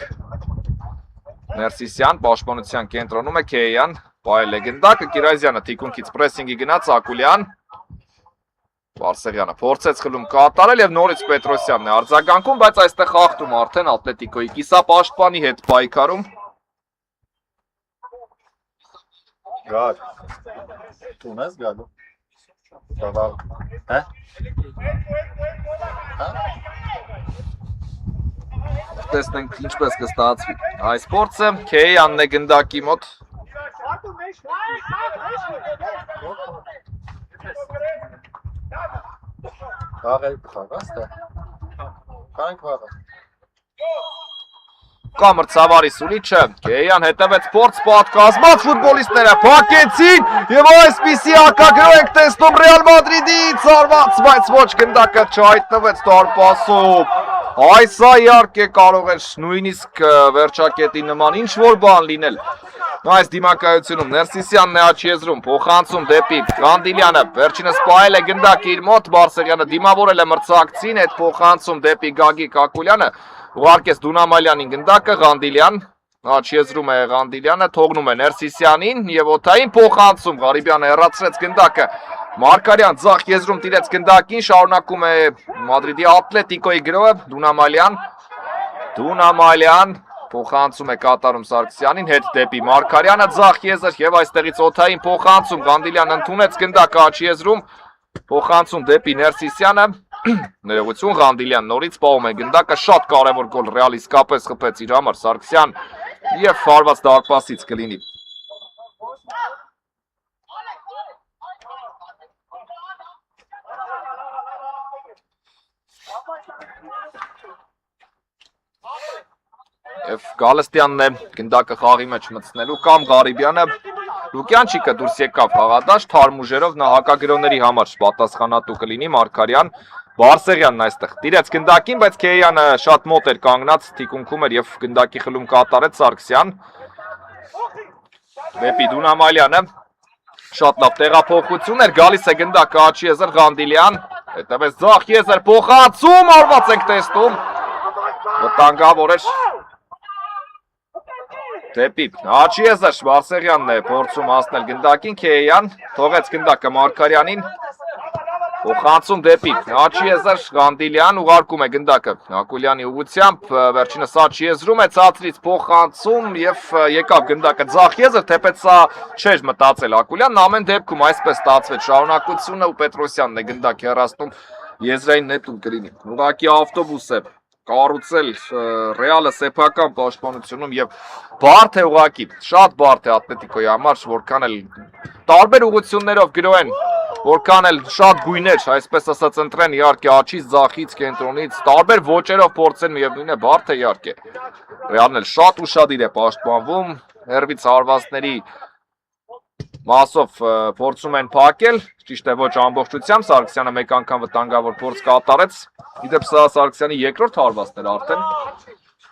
Ներսիսյան պաշտպանության կենտրոնում է Քեյան, պահել է գնդակը, Կիրայզյանը թիկունքից պրեսինգի գնաց, Ակուլյան, Վարսեղյանը փորձեց խլում կատարել և նորից Պետրոսյանն է արձագանքում, բայց այստեղ խախտում արդեն Ատլետիկոյի կիսապաշտպանի հետ պայքարում։ Գար, տուն ես գալու, Տեսնենք ինչպես կստացվի այս փորձը, Քեյանն է գնդակի մոտ։ Կամր Ցավարի Սուլիչը, Քեյան հետևեց փորձ պատկազմած ֆուտբոլիստները փակեցին և այսպիսի հակագրո ենք տեսնում Ռեալ Մադրիդից արված, բայց ոչ գնդակը չհայտնվեց դարպասում։ Այսա իհարկե կարող էր նույնիսկ վերջակետի նման ինչ-որ բան լինել։ Այս դիմակայությունում Ներսիսյանն է աջ եզրում, փոխանցում դեպի Ղանդիլյանը, վերջինս պահել է գնդակը իր մոտ, Բարսեղյանը դիմավորել է մրցակցին, հետ փոխանցում դեպի Գագիկ Ակուլյանը, ուղարկեց Դունամալյանին գնդակը, Ղանդիլյան, աջ եզրում է Ղանդիլյանը, թողնում է Ներսիսյանին և օթային փոխանցում, Ղարիբյանը հեռացրեց գնդակը, Մարգարյան ձախ եզրում տիրեց գնդակին, շարունակում է Մադրիդի Ատլետիկոյի գրոհը, Դունամալյան, փոխանցում է կատարում Սարգսյանին, հետ դեպի Մարգարյանը ձախ եզր և այստեղից օթային փոխանցում, Ղանդիլյան ընդունեց գնդակը աջ եզրում, փոխանցում դեպի Ներսիսյանը, ներողություն Ղանդիլյան նորից պահում է գնդակը, շատ կարևոր գոլ Ռեալը իսկապես խփեց իր համար Սարգսյան և հարված դարպասից կլինի։ Եվ Գալստյանն է գնդակը խաղի մեջ մտցնելու կամ Ղարիբյանը, Լուկյանչիկը դուրս եկավ խաղադաշտ, թարմ ուժերով նա հակագրոների համար պատասխանատու կլինի Մարգարյան, Բարսեղյանն այստեղ տիրեց գնդակին, բայց Քեյանը շատ մոտ էր կանգնած, թիկունքում էր և գնդակի խլում կատարեց Սարգսյան, դեպի Դունամալյանը, շատ լավ տեղափոխություն էր, գալիս է գնդակը աջ եզր Ղանդիլյան, հետևեց ձախ եզր փոխանցում, արված ենք տեսնում, վտանգավոր էր դեպի աջ եզր Բարսեղյանն է փորձում հասնել գնդակին, Քեյան թողեց գնդակը Մարգարյանին, փոխանցում դեպի աջ եզր Ղանդիլյան ուղարկում է գնդակը Ակուլյանի ուղղությամբ, վերջինս աջ եզրում է ցածրից փոխանցում և եկավ գնդակը ձախ եզր, թեպետ սա չէր մտածել Ակուլյանն, ամեն դեպքում այսպես ստացվեց շարունակությունը ու Պետրոսյանն է գնդակ հեռացնում, եզրային նետում կլինի, ուղղակի ավտոբուս է կառուցել Ռեալը սեփական պաշտպանությունում եւ բարդ է ուղակի, շատ բարդ է Ատլետիկոյի համար, որքան էլ տարբեր ուղղություններով գրոեն, որքան էլ շատ գույներ, այսպես ասած ընտրեն իհարկե աչից, ձախից, կենտրոնից, տարբեր ոճերով փորձեն միևնույն է բարդ է իհարկե։ Ռեալն էլ շատ ուշադիր է պաշտպանվում, հերվից հարվածների մասով փորձում են փակել, ճիշտ է ոչ ամբողջությամբ, Սարգսյանը մեկ անգամ վտանգավոր փորձ կատարեց։ Իդեպ սա Սարգսյանի երկրորդ հարվածն էր արդեն։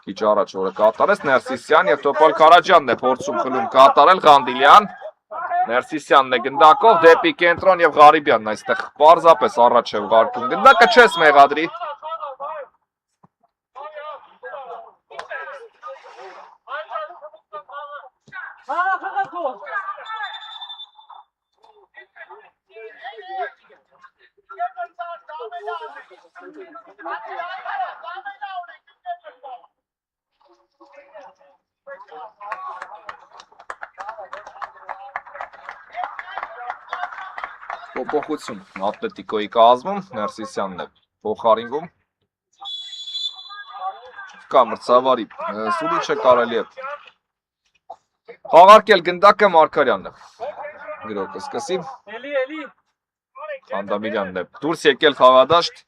Քիչ առաջ որը կատարեց Ներսիսյան եւ Տոպալ Քարաջյանն է փորձում խլում կատարել Ղանդիլյան։ Ներսիսյանն է գնդակով դեպի կենտրոն եւ Ղարիբյանն այստեղ պարզապես առաջ է ուղարկում։ Գնդակը չես մեղադրի։ Փոփոխություն Ատլետիկոյի կազմում, Ներսիսյանն է փոխարինվում։ Կա մրցավարի Սուրիչը կարելի է խաղարկել գնդակը Մարգարյանն է։ Գրոկը սկսի։ Խանդամիրյանն է դուրս եկել խաղադաշտ։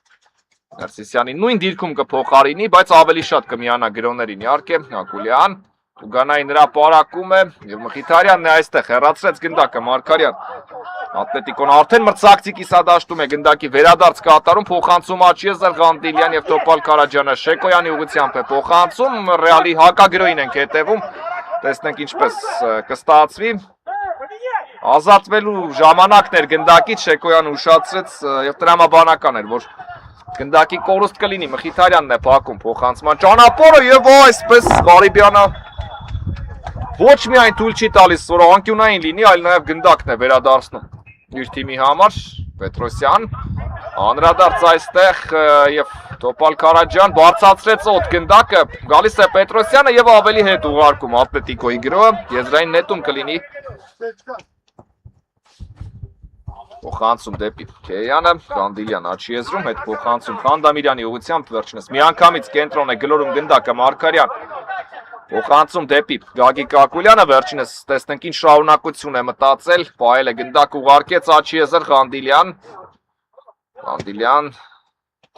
Ներսիսյանի նույն դիրքում կփոխարինի, բայց ավելի շատ կմիանա գրոներին իհարկե, Ակուլյան, Ուգանայի նրա պարակում է եւ Մխիթարյանն է այստեղ հեռացրեց գնդակը Մարգարյան։ Ատլետիկոն արդեն մրցակցի կիսադաշտում է գնդակի վերադարձ կատարում, փոխանցում Աչիեզեր Ղանդիլյան եւ Տոպալ Քարաջյանը Շեկոյանի ուղղությամբ է փոխանցում, Ռեալի հակագրոյին ենք հետևում, տեսնենք ինչպես կստացվի։ Ազատվելու ժամանակներ գնդակից Շեկոյանը ուշացրեց եւ տրամաբանական էր, որ գնդակի կորուստ կլինի, Մխիթարյանն է փակում փոխանցման ճանապարհը եւ այսպես Ղարիբյանը ոչ միայն թույլ չի տալիս, որ անկյունային լինի, այլ նաեւ գնդակն է վերադարձնում իր թիմի համար, Պետրոսյան, անդրադարձ այստեղ եւ Տոպալ Քարաջյան բարձրացրեց օդ գնդակը, գալիս է Պետրոսյանը եւ ավելի հետ ուղարկում Ատլետիկոյի գրոհը, եզրային նետում կլինի։ Փոխանցում դեպի Քեյանը, Ղանդիլյան Աչիեզրում, հետ փոխանցում Խանդամիրյանի ուղղությամբ վերջինս միանգամից կենտրոն է գլորում գնդակը Մարգարյան։ Փոխանցում դեպի Գագիկ Ակուլյանը, վերջինս տեսնենք ինչ շարունակություն է մտածել, պահել է գնդակ ուղարկեց Աչիեզր Ղանդիլյան։ Ղանդիլյան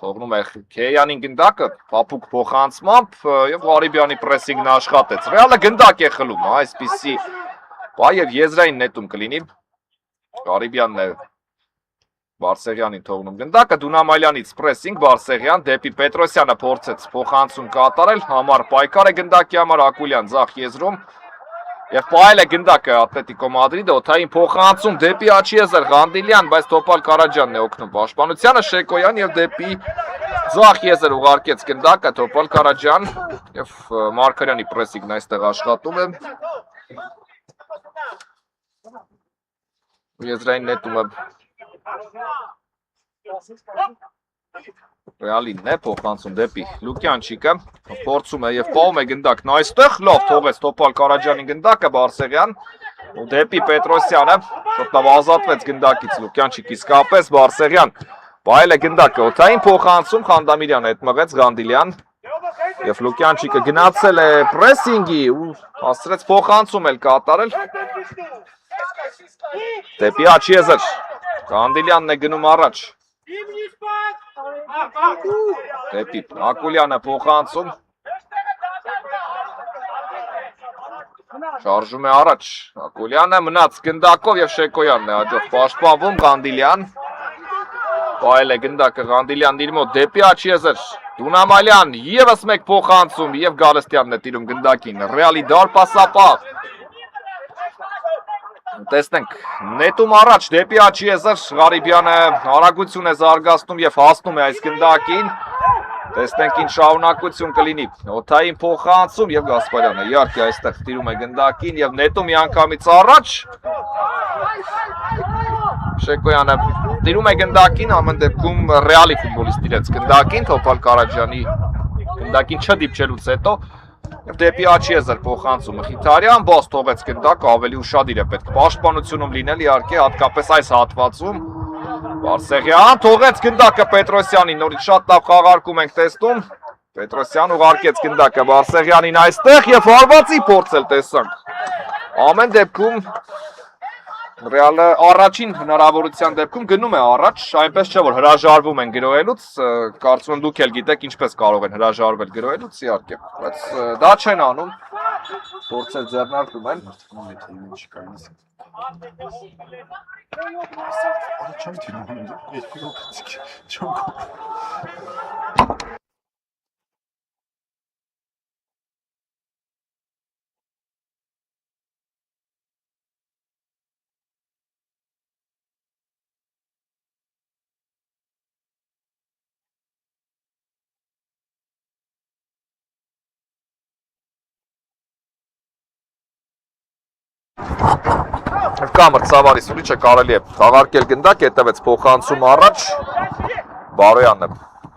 թողնում է Քեյանին գնդակը, փափուկ փոխանցմամբ եւ Ղարիբյանի պրեսինգն աշխատեց։ Ռեալը գնդակ է խլում, այսպիսի պահ եւ եզրային նետում կլինի։ Ղարիբյանն է Բարսեղյանին թողնում գնդակը, Դունամալյանից պրեսինգ, Բարսեղյան դեպի Պետրոսյանը փորձեց փոխանցում կատարել, համար պայքար է գնդակի համար, Ակուլյան ձախ եզրում եւ պահել է գնդակը Ատլետիկո Մադրիդը, օթային փոխանցում դեպի Աչիեզեր Ղանդիլյան, բայց Տոպալ Քարաջյանն է օգնում պաշտպանությանը, Շեկոյան եւ դեպի ձախ եզր ուղարկեց գնդակը Տոպալ Քարաջյան եւ Մարգարյանի պրեսինգն այստեղ աշխատում է։ Եզրային նետումը Ռեալին է փոխանցում դեպի Լուկյանչիկը, փորձում է եւ պահում է գնդակն այստեղ, լավ թողեց Տոպալ Քարաջյանի գնդակը Բարսեղյան ու դեպի Պետրոսյանը, շատ լավ ազատվեց գնդակից Լուկյանչիկ իսկապես Բարսեղյան, պահել է գնդակը օթային փոխանցում Խանդամիրյանը հետ մղեց Ղանդիլյան եւ Լուկյանչիկը գնացել է պրեսինգի ու հասցրեց փոխանցում էլ կատարել դեպի Աչիեզեր, Ղանդիլյանն է գնում առաջ դեպի Ակուլյանը փոխանցում շարժում է առաջ Ակուլյանը մնաց գնդակով եւ Շեկոյանն է հաջող պաշտպանվում Ղանդիլյան պահել է գնդակը Ղանդիլյանն իր մոտ դեպի Աչիեզեր Դունամալյան եւս մեկ փոխանցում եւ Գալստյանն է տիրում գնդակին Ռեալի դարպասապահ Տեսնենք, նետում առաջ դեպի Աչիեզեր Ղարիբյանը արագություն է զարգացնում եւ հասնում է այս գնդակին Տեսնենք ինչ շարունակություն կլինի օթային փոխանցում եւ Գասպարյանը իհարկե այստեղ տիրում է գնդակին եւ նետում միանգամից առաջ Շեկոյանը տիրում է գնդակին ամեն դեպքում Ռեալի ֆուտբոլիստ իրենց գնդակին Տոպալ Քարաջյանի գնդակին չդիպչելուց հետո Եվ դեպի Աչիեզեր փոխանցում Մխիթարյան, բաց թողեց գնդակ, ավելի ուշադիր է պետք պաշտպանությունում լինել իհարկե, հատկապես այս հատվածում Բարսեղյան թողեց գնդակը Պետրոսյանին, նորից շատ լավ խաղարկում ենք տեսնում Պետրոսյան ուղարկեց գնդակը Բարսեղյանին այստեղ և հարվածի փորձել տեսանք։ Ամեն դեպքում Ռեալը առաջին հնարավորության դեպքում գնում է առաջ, այնպես չէ որ հրաժարվում են գրոհելուց, կարծում եմ դուք էլ գիտեք ինչպես կարող են հրաժարվել գրոհելուց իհարկե, բայց դա չեն անում, փորձել ձեռնարկում են։ Կա մրցավարի սուրիչը կարելի է խաղարկել գնդակ, հետևեց փոխանցում առաջ, Բարոյանը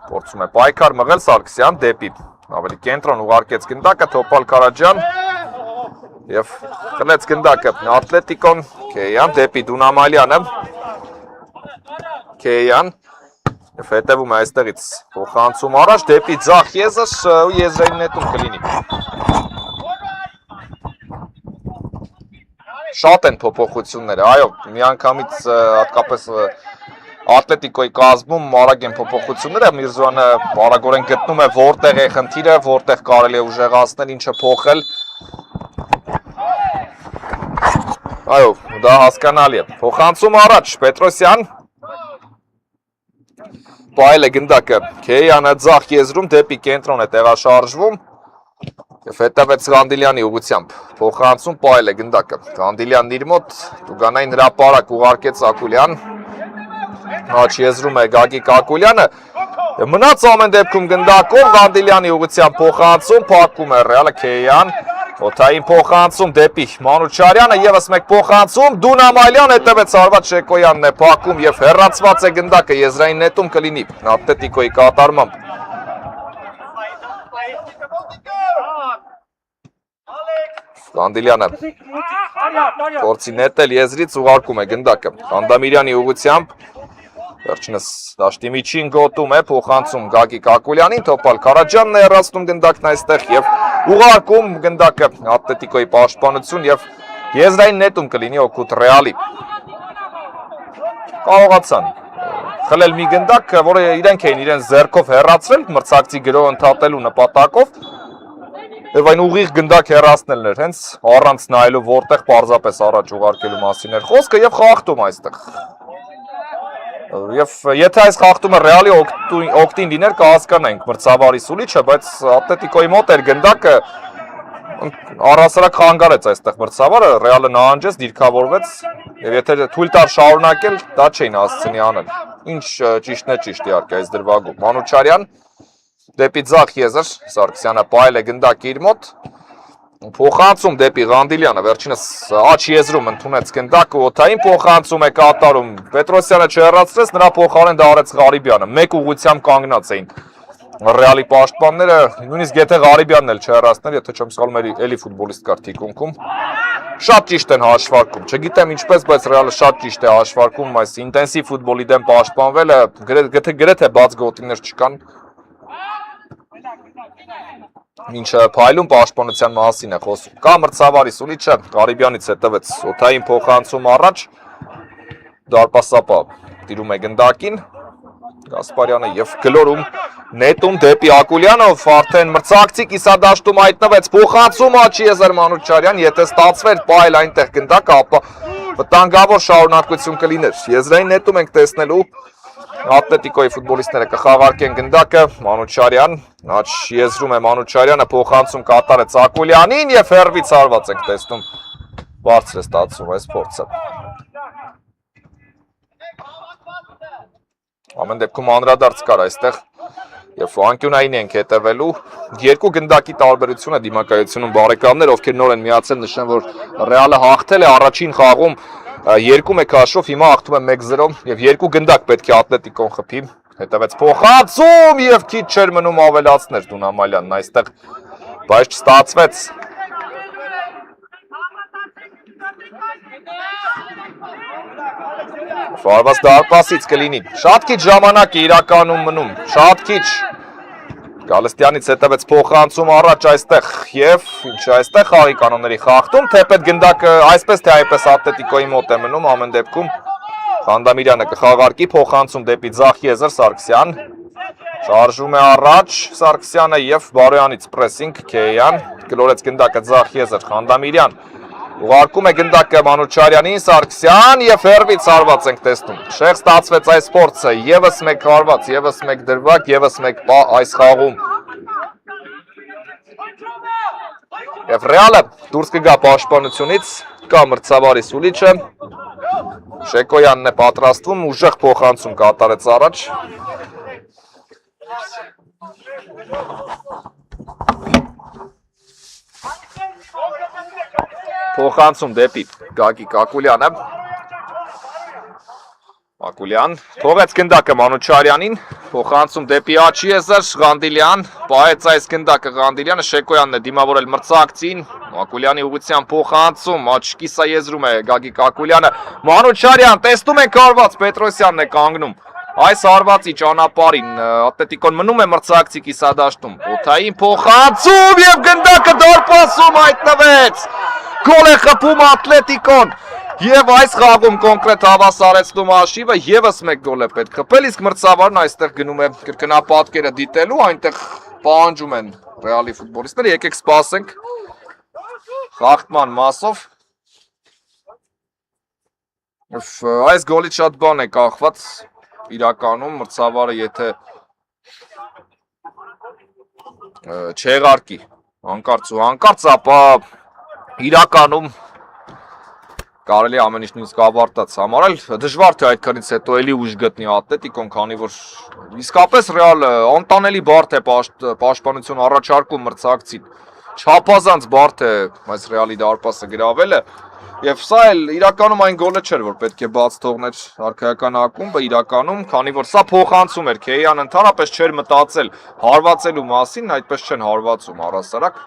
փորձում է պայքար մղել Սարգսյան դեպի, ավելի կենտրոն ուղարկեց գնդակը, Թոփալ Քարաջյան և խլեց գնդակը Ատլետիկոն, Քեյան դեպի Դունամալյանը, Քեյան և հետևում է այստեղից փոխանցում առաջ, դեպի ձախ եզր ու եզրային նետում կլինի։ Շատ են փոփոխությունները, այո, միանգամից հատկապես Ատլետիկոյի կազմում արագ են փոփոխությունները, Միրզոյանը արագորեն գտնում է որտեղ է խնդիրը, որտեղ կարելի է ուժեղացնել, ինչը փոխել։ Այո, դա հասկանալի է։ Փոխանցում առաջ, Պետրոսյան։ Պայել է գնդակը, Քեյանը ձախ եզրում դեպի կենտրոն է տեղաշարժվում։ Եվ հետևեց Ղանդիլյանի ուղղությամբ, փոխանցում պայել է գնդակը, Ղանդիլյանն իր մոտ, Տուգանային հրապարակ ուղարկեց Ակուլյան, աչ եզրում է Գագիկ Ակուլյանը, մնաց ամեն դեպքում գնդակով, Ղանդիլյանի ուղղությամբ փոխանցում, փակում է Ռեալը Քեյան, Օթային փոխանցում դեպի Մանուչարյանը, ևս մեկ փոխանցում, Դունամալյան հետևեց Արված Շեկոյանն է փակում և հեռացված է գնդակը, եզրային նետում կլինի Ատլետիկոյի կատարմամբ։ Ղանդիլյանը փորձի նետել եզրից ուղարկում է գնդակը Խանդամիրյանի ուղղությամբ, վերջինս դաշտի միջին գոտում է, փոխանցում Գագիկ Ակուլյանին, Թոփալ Քարաջյանն է հեռացնում գնդակն այստեղ և ուղարկում գնդակը Ատլետիկոյի պաշտպանություն և եզրային նետում կլինի օգուտ Ռեալի։ Կարողացան խլել մի գնդակ, որը իրենք էին իրենց ձեռքով հեռացրել մրցակցի գրոհ ընդհատելու նպատակով և այն ուղիղ գնդակ հեռացնելն էր, հենց առանց նայելու որտեղ պարզապես առաջ ուղարկելու մասին էր խոսքը և խախտում այստեղ։ Եվ եթե այս խախտումը Ռեալի օգտին լիներ, կհասկանայինք մրցավարի սուլիչը, բայց Ատլետիկոյի մոտ էր գնդակը, առհասարակ խանգարեց այստեղ մրցավարը, Ռեալը նահանջեց, դիրքավորվեց և եթե թույլ տար շարունակել, դա չէին հասցնի անել։ Ինչ ճիշտն է ճիշտ իհարկե այս դրվագում։ Մանուչարյան դեպի ձախ եզր, Սարգսյանը պայել է գնդակը իր մոտ, փոխանցում դեպի Ղանդիլյանը, վերջինս աչ եզրում ընդունեց գնդակը, օթային փոխանցում է կատարում, Պետրոսյանը չհեռացրեց, նրա փոխարեն դա արեց Ղարիբյանը, մեկ ուղղությամբ կանգնած էին Ռեալի պաշտպանները, նույնիսկ եթե Ղարիբյանն էլ չհեռացներ, եթե չեմ սխալվում, էլի ֆուտբոլիստ կար թիկունքում, շատ ճիշտ են հաշվարկում, չգիտեմ ինչպես, բայց Ռեալը շատ ճիշտ է հաշվարկում, այս ինտենսիվ ֆուտբոլի դեմ պաշտպանվելը, գրեթե բաց գոտիներ չկան, ինչը փայլում պաշտպանության մասին է խոսում։ Կա մրցավարի սուլիչը, Ղարիբյանից հետևեց օթային փոխանցում առաջ, դարպասապա տիրում է գնդակին, Գասպարյանը և գլորում նետում դեպի Ակուլյանով, արդեն մրցակցի կիսադաշտում հայտնվեց փոխանցում աչ եզր Մանուչարյան, եթե ստացվեր պայել այնտեղ գնդակը, ապա վտանգավոր շարունակություն կլիներ։ Եզրային նետում ենք տեսնելու Ատլետիկոյի ֆուտբոլիստները կխաղարկեն գնդակը, Մանուչարյան, աչ եզրում է Մանուչարյանը, փոխանցում կատարեց Ակուլյանին և հեռվից հարված ենք տեսնում, բարձր է ստացվում այս փորձը։ Ամեն դեպքում անդրադարձ կար այստեղ և անկյունային ենք հետևելու, երկու գնդակի տարբերությունը դիմակայությունում բարեկամներ, ովքեր նոր են միացել, նշեմ, որ Ռեալը հաղթել է առաջին խաղում 2-1 հաշվով, հիմա հաղթում է 1-0 և երկու գնդակ պետք է Ատլետիկոն խփի, հետևեց փոխանցում և քիչ չէր մնում ավելացներ Դունամալյանն այստեղ, բայց չստացվեց։ Վարված դարպասից կլինի, շատ քիչ ժամանակ է իրականում մնում, շատ քիչ, Գալստյանից հետևեց փոխանցում առաջ այստեղ եւ ինչ այստեղ խաղի կանոնների խախտում, թեպետ գնդակը այսպես թե այնպես Ատլետիկոյի մոտ է մնում, ամեն դեպքում Խանդամիրյանը կխաղարկի փոխանցում դեպի ձախ եզր Սարգսյան, շարժում է առաջ Սարգսյանը եւ Բարոյանից պրեսինգ Քեյան, գլորեց գնդակը ձախ եզր Խանդամիրյան, ուղարկում է գնդակը Մանուչարյանին, Սարգսյան եւ հերվից հարված ենք տեսնում։ Շեղ ստացվեց այս փորձը, եւս մեկ հարված, եւս մեկ դրվագ, եւս մեկ պա այս խաղում։ Եվ Ռեալը դուրս կգա պաշտպանությունից, կա մրցավարի Սուլիչը։ Շեկոյանն է պատրաստվում, ուժեղ փոխանցում կատարեց առաջ։ Փոխանցում դեպի Գագիկ Ակուլյանը։ Ակուլյան թողեց գնդակը Մանուչարյանին, փոխանցում դեպի աչի եզր Ղանդիլյան, պահեց այս գնդակը Ղանդիլյանը, Շեկոյանն է դիմավորել մրցակցին, Ակուլյանի ուղղությամբ փոխանցում, աչքիսա եզրում է Գագիկ Ակուլյանը, Մանուչարյան, տեսնում ենք հարված, Պետրոսյանն է կանգնում, այս հարվածի ճանապարհին Ատլետիկոն մնում է մրցակցի կիսադաշտում, օդային փոխանցում եւ գնդակը դարպասում հայտնվեց, գոլ է խփում Ատլետիկոն եւ այս խաղում կոնկրետ հավասարեցնում հաշիվը, եւս մեկ գոլ է պետք խփել, իսկ մրցավարն այստեղ գնում է կրկնապատկերը դիտելու, այնտեղ պահանջում են Ռեալի ֆուտբոլիստները, եկեք սպասենք խախտման մասով։ Այս գոլից շատ բան է կախված իրականում մրցավարը եթե չեղարկի հանկարծ ու հանկարծ, ապա իրականում կարելի ամեն ինչ նույնիսկ ավարտած համարել, դժվար թե այդքանից հետո էլի ուժ գտնի Ատլետիկոն, քանի որ իսկապես Ռեալը անտանելի բարդ է պաշտպանություն առաջարկում մրցակցին, չափազանց բարդ է այս Ռեալի դարպասը գրավելը, եւ սա էլ իրականում այն գոլը չէր, որ պետք է բաց թողներ արքայական ակումբը, իրականում, քանի որ սա փոխանցում էր, Քեյան ընդհանրապես չէր մտածել հարվածելու մասին, այդպես չեն հարվածում առհասարակ։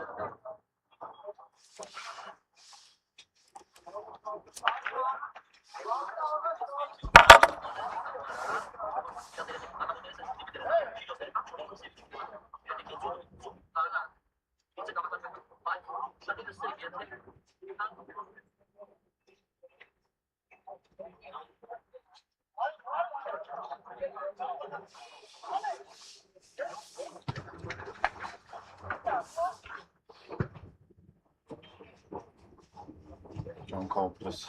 Կոմպլես։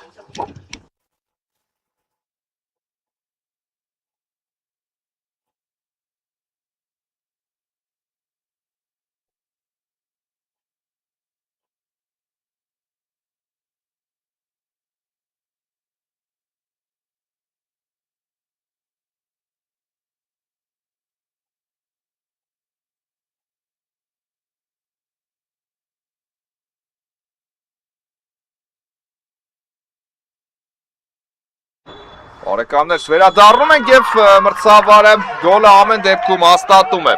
Բարեկամներ, վերադառնում ենք եւ մրցավարը գոլը ամեն դեպքում հաստատում է։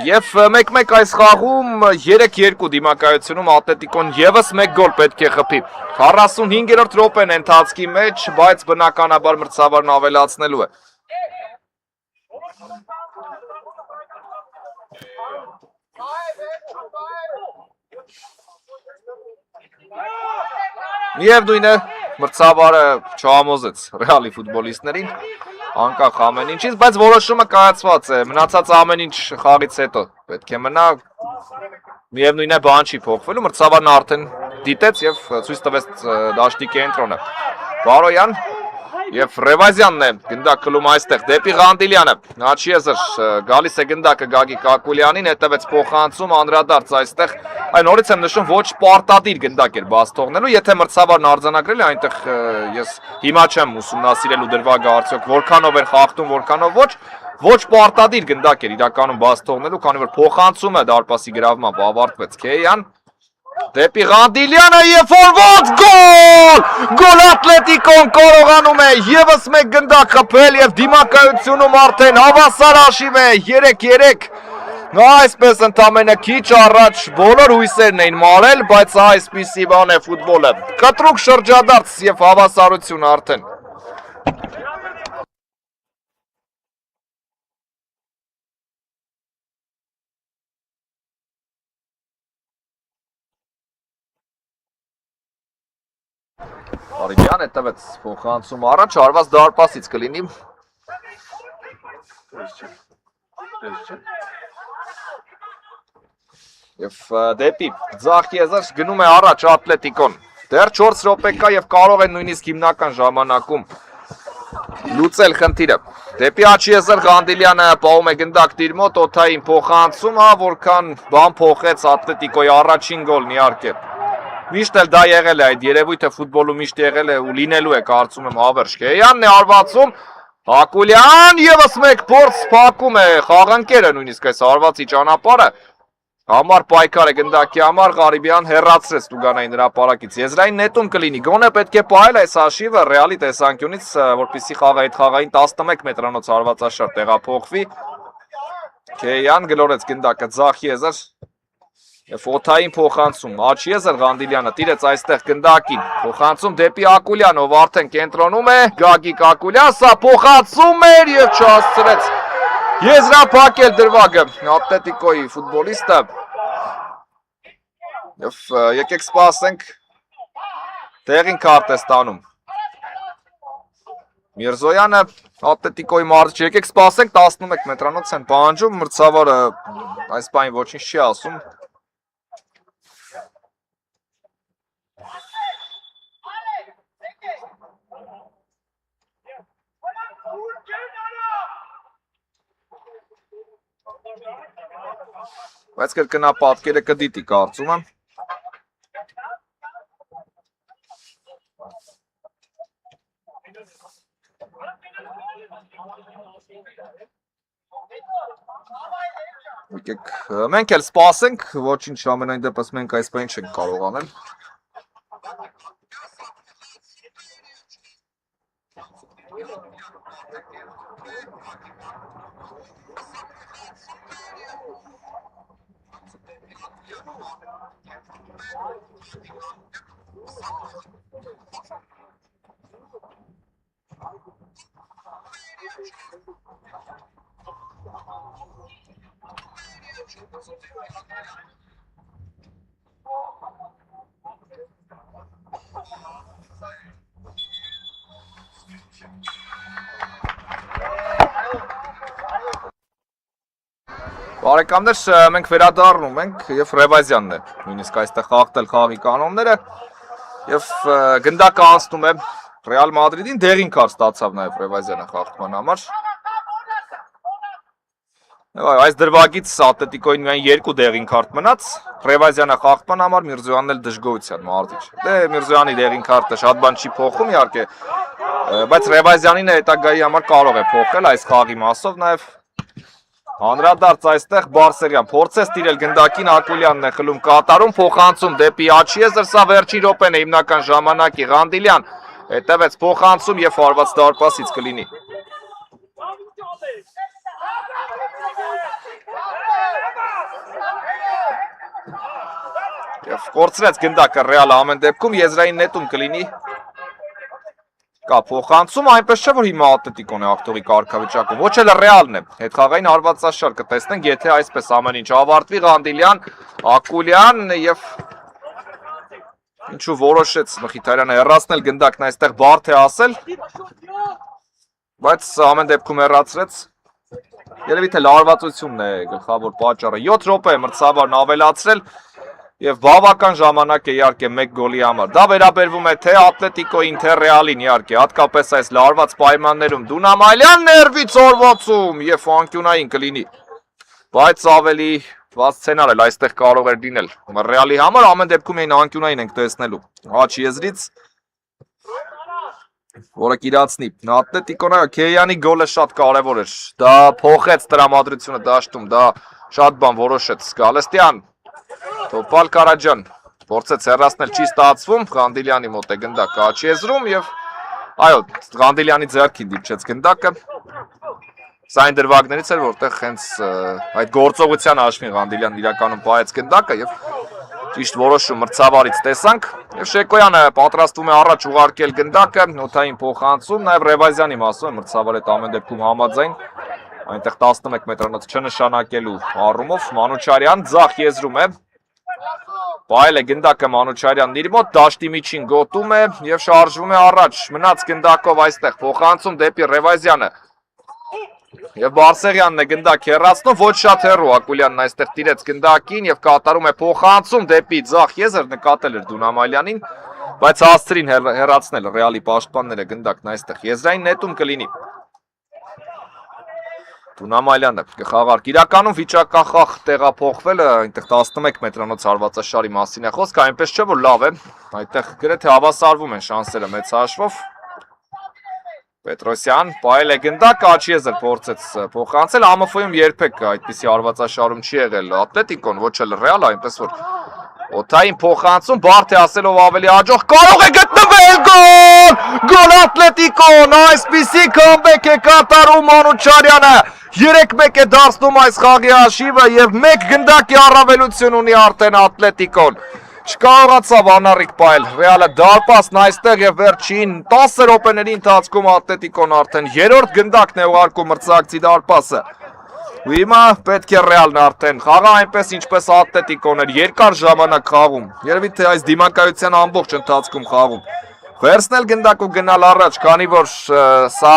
Եվ 1-1 այս խաղում 3-2 դիմակայությունում Ատլետիկոն եւս մեկ գոլ պետք է խփի։ 45-րդ րոպեն է ընթացքի մեջ, բայց բնականաբար մրցավարն ավելացնելու է։ Միևնույն է, մրցավարը չհամոզեց Ռեալի ֆուտբոլիստներին, անկախ ամեն ինչից, բայց որոշումը կայացված է, մնացած ամեն ինչ խաղից հետո պետք է մնա, միևնույն է բան չի փոխվելու, մրցավարն արդեն դիտեց եւ ցույց տվեց դաշտի կենտրոնը։ Բարոյան եւ Ռևազյանն է գնդակ կլում այստեղ դեպի Ղանդիլյանը, աչի եզր գալիս է գնդակը Գագիկ Ակուլյանին, հետևեց փոխանցում անդրադարձ այստեղ, այն նորից եմ նշում ոչ պարտադիր գնդակ էր բաց թողնելու, եթե մրցավարն արձանագրել է, այնտեղ ես հիմա չեմ ուսումնասիրելու դրվագը արդյոք որքանով էր խախտում, որքանով ոչ պարտադիր գնդակ էր իրականում բաց թողնելու, քանի որ փոխանցումը դարպասի գրավմամբ ավարտվեց Քեյան դեպի Ղանդիլյանը եւ ֆորվարդ գոլ! Գոլ Ատլետիկոն կարողանում է եւս մեկ գնդակ խփել եւ դիմակայությունում արդեն հավասար հաշիվ է 3-3։ Այսպես ընդամենը քիչ առաջ բոլոր հույսերն էին մարել, բայց այսպիսի բան է ֆուտբոլը։ Կտրուկ շրջադարձ եւ հավասարություն արդեն։ Արիբյան հետևեց փոխանցում առաջ, արված դարպասից կլինի։ Եվ դեպի ձախ եզր գնում է առաջ Ատլետիկոն։ Դեռ 4 րոպե կա եւ կարող է նույնիսկ հիմնական ժամանակում լուծել խնդիրը։ Դեպի աջ եզր Ղանդիլյանը պահում է գնդակ իր մոտ, օթային փոխանցում, որքան բան փոխեց Ատլետիկոյի առաջին գոլն իհարկե։ Միշտ էլ դա եղել է, այդ երևույթը ֆուտբոլում միշտ եղել է ու լինելու է, կարծում եմ հավերժ։ Քեյանն է արվածում, Ակուլյան եւս մեկ փորձ փակում է խաղանկերը նույնիսկ այս արվածի ճանապարհը։ Համար պայքար է գնդակի համար, Ղարիբյան հեռացրեց Տուգանային հրապարակից։ Եզրային նետում կլինի, գոնե պետք է պահել այս հաշիվը Ռեալի տեսանկյունից, որպեսզի այդ խաղային 11 մետրանոց հարվածաշար տեղափոխվի։ Քեյան գլորեց գնդակը ձախ եզր։ Եվ օթային փոխանցում, աջ եզր Ղանդիլյանը տիրեց այստեղ գնդակին, փոխանցում դեպի Ակուլյան, ով արդեն կենտրոնում է, Գագիկ Ակուլյան, սա փոխանցում էր եւ չհասցրեց եզրափակել դրվագը Ատլետիկոյի ֆուտբոլիստը։ Եվ եկեք սպասենք, տեղին քարտ է ստանում Միրզոյանը, Ատլետիկոյի մարզիչ, եկեք սպասենք, 11 մետրանոց են պահանջում, մրցավարը այս բանին ոչինչ չի ասում։ Բայց կրկնա պատկերը կդիտի, կարծում եմ։ Եկեք, մենք էլ սպասենք, ոչինչ ամենայն դեպս մենք այս բան չենք կարող անել։ Բարեկամներ, մենք վերադառնում ենք եւ Ռևազյանն է նույնիսկ այստեղ խախտել խաղի կանոնները եւ գնդակը անցնում է Ռեալ Մադրիդին, դեղին քարտ ստացավ նաեւ Ռևազյանը խախտման համար։ Այս դրվագից Ատլետիկոյին միայն 2 դեղին քարտ մնաց, Ռևազյանը խախտման համար, Միրզոյանն էլ դժգոհության մարզիչ։ Դե Միրզոյանի դեղին քարտը շատ բան չի փոխում իհարկե, բայց Ռևազյանին հետագայի համար կարող է փոխել այս խաղի մասով նաեւ Անդրադարձ այստեղ Բարսեղյան փորձեց տիրել գնդակին, Ակուլյանն է խլում կատարում, փոխանցում դեպի աջ եզր, սա վերջին րոպեն է հիմնական ժամանակի, Ղանդիլյան հետևեց փոխանցում եւ հարված դարպասից կլինի։ Եվ կորցրեց գնդակը Ռեալը ամեն դեպքում, եզրային նետում կլինի։ Կա փոխանցում, այնպես չէ որ հիմա Ատլետիկոն է ակտորի կարգավիճակում, ոչ էլ Ռեալն է։ Հետխաղային հարվածաշար կտեսնենք, եթե այսպես ամեն ինչ ավարտվի, Ղանդիլյան, Ակուլյան եւ ինչու որոշեց Մխիթարյանը հեռացնել գնդակն այստեղ բարդ է ասել, բայց ամեն դեպքում հեռացրեց։ Երևի թե լարվածությունն է գլխավոր պատճառը։ 7 րոպե մրցավարն ավելացրել եւ բավական ժամանակ է իհարկե 1 գոլի համար։ Դա վերաբերվում է թե Ատլետիկոյին, թե Ռեալին իհարկե, հատկապես այս լարված պայմաններում Դունամալյան ներվից օրվոցում եւ անկյունային կլինի։ Բայց ավելի վատ սցենար էլ այստեղ կարող էր լինել։ Ռեալի համար ամեն դեպքում այն անկյունային ենք տեսնելու։ Աջ եզրից որը կիրացնի։ Ատլետիկոնը Քեյանի գոլը շատ կարևոր էր։ Դա փոխեց տրամադրությունը դաշտում, դա շատ բան որոշեց։ Գալստյան Տոպալ Կարաջան փորձեց հեռացնել, չի ստացվում, Ղանդիլյանի մոտ է գնդակը աջ եզրում եւ այո, Ղանդիլյանի ձեռքին դիպչեց գնդակը։ Սա այն դրվագներից էր, որտեղ հենց այդ գործողության հաշվին Ղանդիլյանն իրականում պահեց գնդակը եւ ճիշտ որոշում մրցավարից տեսանք եւ Շեկոյանը պատրաստվում է առաջ ուղարկել գնդակը, օթային փոխանցում, նաեւ Ռևազյանի մասով մրցավարը ամեն դեպքում համաձայն այնտեղ 11 մետրանոց չնշանակելու առումով Մանուչարյան ձախ եզրում է Պայել է գնդակը Մանուչարյանն իր մոտ, դաշտի միջին գոտում է և շարժվում է առաջ, մնաց գնդակով այստեղ, փոխանցում դեպի Ռևազյանը և Բարսեղյանն է գնդակ հեռացնում, ոչ շատ հեռու Ակուլյանն այստեղ տիրեց գնդակին և կատարում է փոխանցում դեպի ձախ եզր, նկատել էր Դունամալյանին, բայց հասցրին հեռացնել Ռեալի պաշտպանները գնդակն այստեղ եզրային նետում կլինի։ Դունամալյանը կխաղարկ, իրականում վիճակախախ տեղափոխվելը, այնտեղ 11 մետրանոց հարվածաշարի մասին է խոսքը, այնպես չէ, որ լավ է, այդտեղ գրեթե հավասարվում են շանսերը մեծ հաշվով։ Պետրոսյան, պայել է գնդակ, աչ եզր փորձեց փոխանցել, ԱՄՖ-ում երբեք այդպիսի հարվածաշարում չի եղել Ատլետիկոն, ոչ էլ Ռեալ, այնպես որ Օթային փոխանցում, Բարդ է ասելով ավելի հաջող, կարող է գտնվել գոլ! Գոլ Ատլետիկոն, այսպիսի քամբեք է կատարում Մանուչարյանը, 3-1 է դարձնում այս խաղի հաշիվը և 1 գնդակի առավելություն ունի արդեն Ատլետիկոն։ Չկարողացավ անառիկ պայել, Ռեալը դարպասն այստեղ և վերջին 10 րոպեների ընթացքում Ատլետիկոն արդեն 3-րդ գնդակն է ուղարկում մրցակցի դարպասը։ Ու հիմա պետք է Ռեալն արդեն խաղա այնպես ինչպես Ատլետիկոն էր երկար ժամանակ խաղում, երևի թե այս դիմակայության ամբողջ ընթացքում խաղում։ Վերցնել գնդակ ու գնալ առաջ, քանի որ սա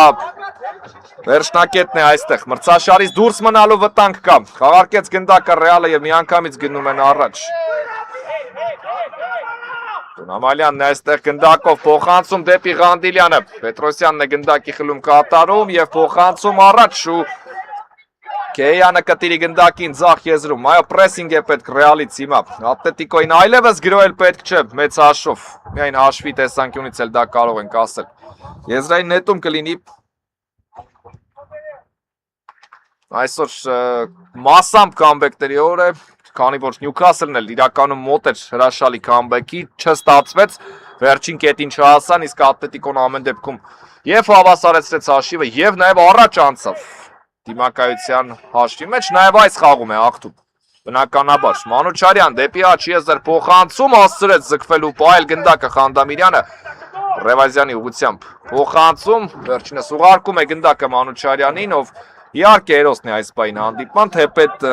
վերջնակետն է այստեղ, մրցաշարից դուրս մնալու վտանգ կա։ Խաղարկեց գնդակը Ռեալը և միանգամից գնում են առաջ։ Դունամալյանն է այստեղ գնդակով փոխանցում դեպի Ղանդիլյանը, Պետրոսյանն է գնդակի խլում կատարում և փոխանցում առաջ ու Քեյանը կտիրի գնդակին ձախ եզրում, այո պրեսինգ է պետք Ռեալից հիմա, Ատլետիկոին այլևս գրոհել պետք չէ մեծ հաշվով, միայն հաշվի տեսանկյունից էլ դա կարող ենք ասել։ Եզրային նետում կլինի այսօր մասամբ կամբեկների օր է, քանի որ Նյուքասլն էլ իրականում մոտ էր հրաշալի կամբեկի, չստացվեց, վերջին կետին չհասան, իսկ Ատլետիկոն ամեն դեպքում և հավասարեցրեց հաշիվը և նաև առաջ անցավ դիմակայության հաշվի մեջ, նաև այս խաղում է աղթում, բնականաբար, Մանուչարյան դեպի աչ եզր փոխանցում, հասցրեց ձգվելու պայել գնդակը Խանդամիրյանը, Ռևազյանի ուղղությամբ փոխանցում, վերջինս ուղարկում է գնդակը Մանուչարյանին, ով իհարկե հերոսն է այս պահին հանդիպման, թեպետ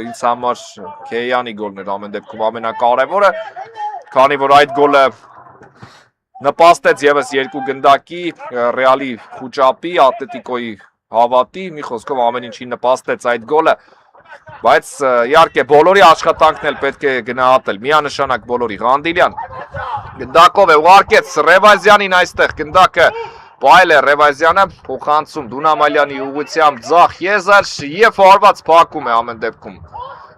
ինձ համար Քեյանի գոլն էր ամեն դեպքում ամենակարևորը, քանի որ այդ գոլը նպաստեց ևս 2 գնդակի, Ռեալի խուճապի, Ատլետիկոյի հավատի, մի խոսքով ամեն ինչի նպաստեց այդ գոլը, բայց իհարկե բոլորի աշխատանքն էլ պետք է գնահատել, միանշանակ բոլորի, Ղանդիլյան գնդակով է ուղարկեց Ռևազյանին այստեղ, գնդակը պայել է Ռևազյանը, փոխանցում Դունամալյանի ուղղությամբ ձախ եզր և հարված փակում է ամեն դեպքում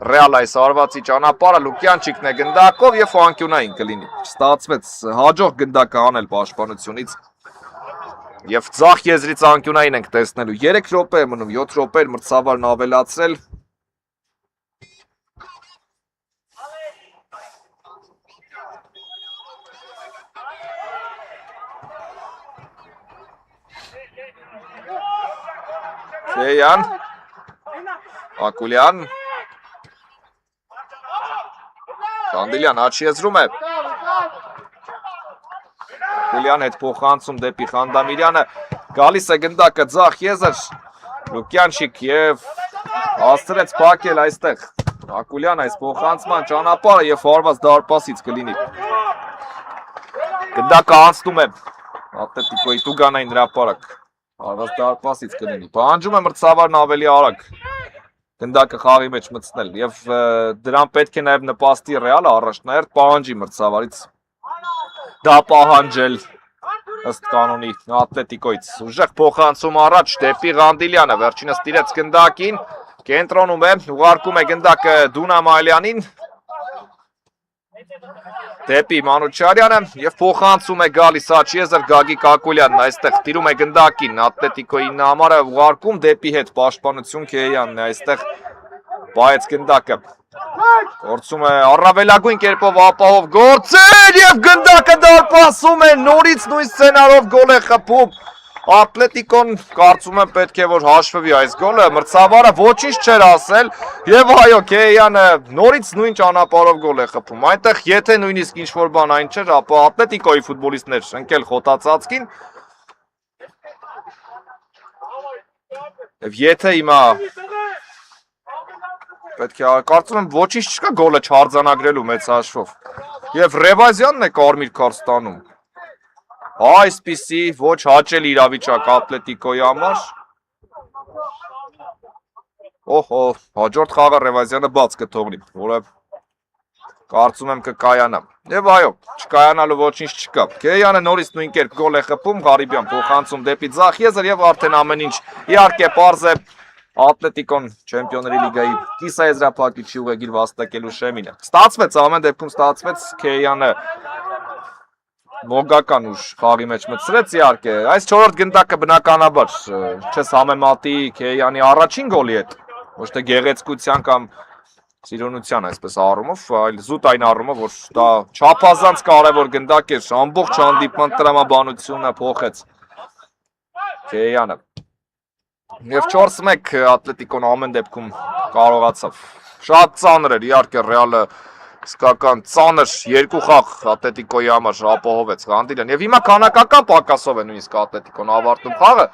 Ռեալ այս հարվածի ճանապարհը, Լուկյանչիկն է գնդակով և անկյունային կլինի, չստացվեց հաջող գնդակը անել պաշտպանությունից և ձախ եզրից անկյունային ենք տեսնելու, 3 րոպե է մնում, 7 րոպե էր մրցավարն ավելացրել։ Քեյան, Ակուլյան, Ղանդիլյան աչ եզրում է, Ակուլյան հետ փոխանցում դեպի Խանդամիրյանը, գալիս է գնդակը ձախ եզր, Լուկյանչիկ և հասցրեց փակել այստեղ, Ակուլյան այս փոխանցման ճանապարհը և հարված դարպասից կլինի, գնդակը անցնում է Ատլետիկոյի տուգանային հրապարակ, հարված դարպասից կլինի, պահանջում է մրցավարն ավելի արագ, գնդակը խաղի մեջ մտցնել և դրան պետք է նաև նպաստի Ռեալը առաջնահերթ պահանջի մրցավարից դա պահանջել ըստ կանոնի Ատլետիկոյից, ուժեղ փոխանցում առաջ դեպի Ղանդիլյանը, վերջինս տիրեց գնդակին, կենտրոնում է, ուղարկում է գնդակը Դունամալյանին, դեպի Մանուչարյանը և փոխանցում է գալիս աչ եզր Գագիկ Ակուլյանն այստեղ տիրում է գնդակին, Ատլետիկոյի նամարը ուղարկում դեպի հետ պաշտպանություն Քեյանն է այստեղ պահեց գնդակը, գործում է առավելագույն կերպով ապահով գործել և գնդակը դարպասում է, նորից նույն սցենարով գոլ է խփում, Ատլետիկոն կարծում եմ պետք է որ հաշվվի այս գոլը, մրցավարը ոչինչ չէր ասել և այո Քեյանը նորից նույն ճանապարհով գոլ է խփում, այնտեղ եթե նույնիսկ ինչ-որ բան այն չէր, ապա Ատլետիկոյի ֆուտբոլիստներ ընկել խոտածածկին և եթե հիմա պետք է կարծում եմ ոչինչ չկա գոլը չարձանագրելու մեծ հաշվով։ Եվ Ռևազյանն է կարմիր քարտ ստանում։ Այսպիսի ոչ հաճելի իրավիճակ Ատլետիկոյի համար։ Օհո, հաջորդ խաղը Ռևազյանը բաց կթողնի, որը կարծում եմ կկայանա։ Եվ այո, չկայանալու ոչինչ չկա։ Քեյանը նորից նույն կերպ գոլ է խփում, Ղարիբյան փոխանցում դեպի ձախ եզր եւ արդեն ամեն ինչ իհարկե պարզ է Ատլետիկոն Չեմպիոնների լիգայի կիսաեզրափակիչի ուղեգիր վաստակելու շեմին է։ Ստացվեց, ամեն դեպքում ստացվեց, Քեյանը մոգական ուժ խաղի մեջ մտցրեց իհարկե։ Այս 4-րդ գնդակը բնականաբար չես համեմատի Քեյանի առաջին գոլի հետ, ոչ թե գեղեցկության կամ սիրոնության այսպես առումով, այլ զուտ այն առումով, որ դա չափազանց կարևոր գնդակ էր, ամբողջ հանդիպման տրամաբանությունը փոխեց Քեյանը։ Եվ 4-1 Ատլետիկոն ամեն դեպքում կարողացավ։ Շատ ծանր էր, իհարկե Ռեալը իսկական ծանր երկու խաղ Ատլետիկոյի համար ապահովեց Ղանդիլյան։ Եվ հիմա քանակական պակասով է նույնիսկ Ատլետիկոն ավարտում խաղը,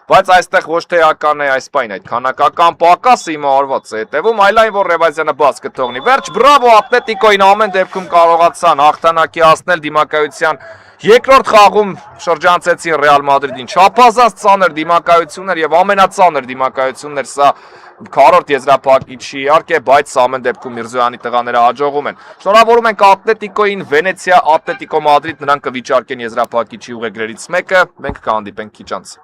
բայց այստեղ ոչ թե էական է այս պայն այդ քանակական պակասը հիմա արված է հետևում, այլ այն որ Ռևազյանը բաց կթողնի։ Վերջ, բրավո Ատլետիկոյին ամեն դեպքում կարողացան հաղթանակի հասնել դիմակայության երկրորդ խաղում շրջանցեցին Ռեալ Մադրիդին։ Չափազանց ծանր դիմակայություն էր եւ ամենածանր դիմակայությունն էր սա քառորդ եզրափակիչի իհարկե, բայց ամեն դեպքում Միրզոյանի տղաները հաջողում են։ Շնորհավորում ենք Ատլետիկոյին, Վենեցիա, Ատլետիկո Մադրիդ նրանք կվիճարկեն եզրափակիչի ուղեգրերից մեկը, մենք կհանդիպենք քիչ անց։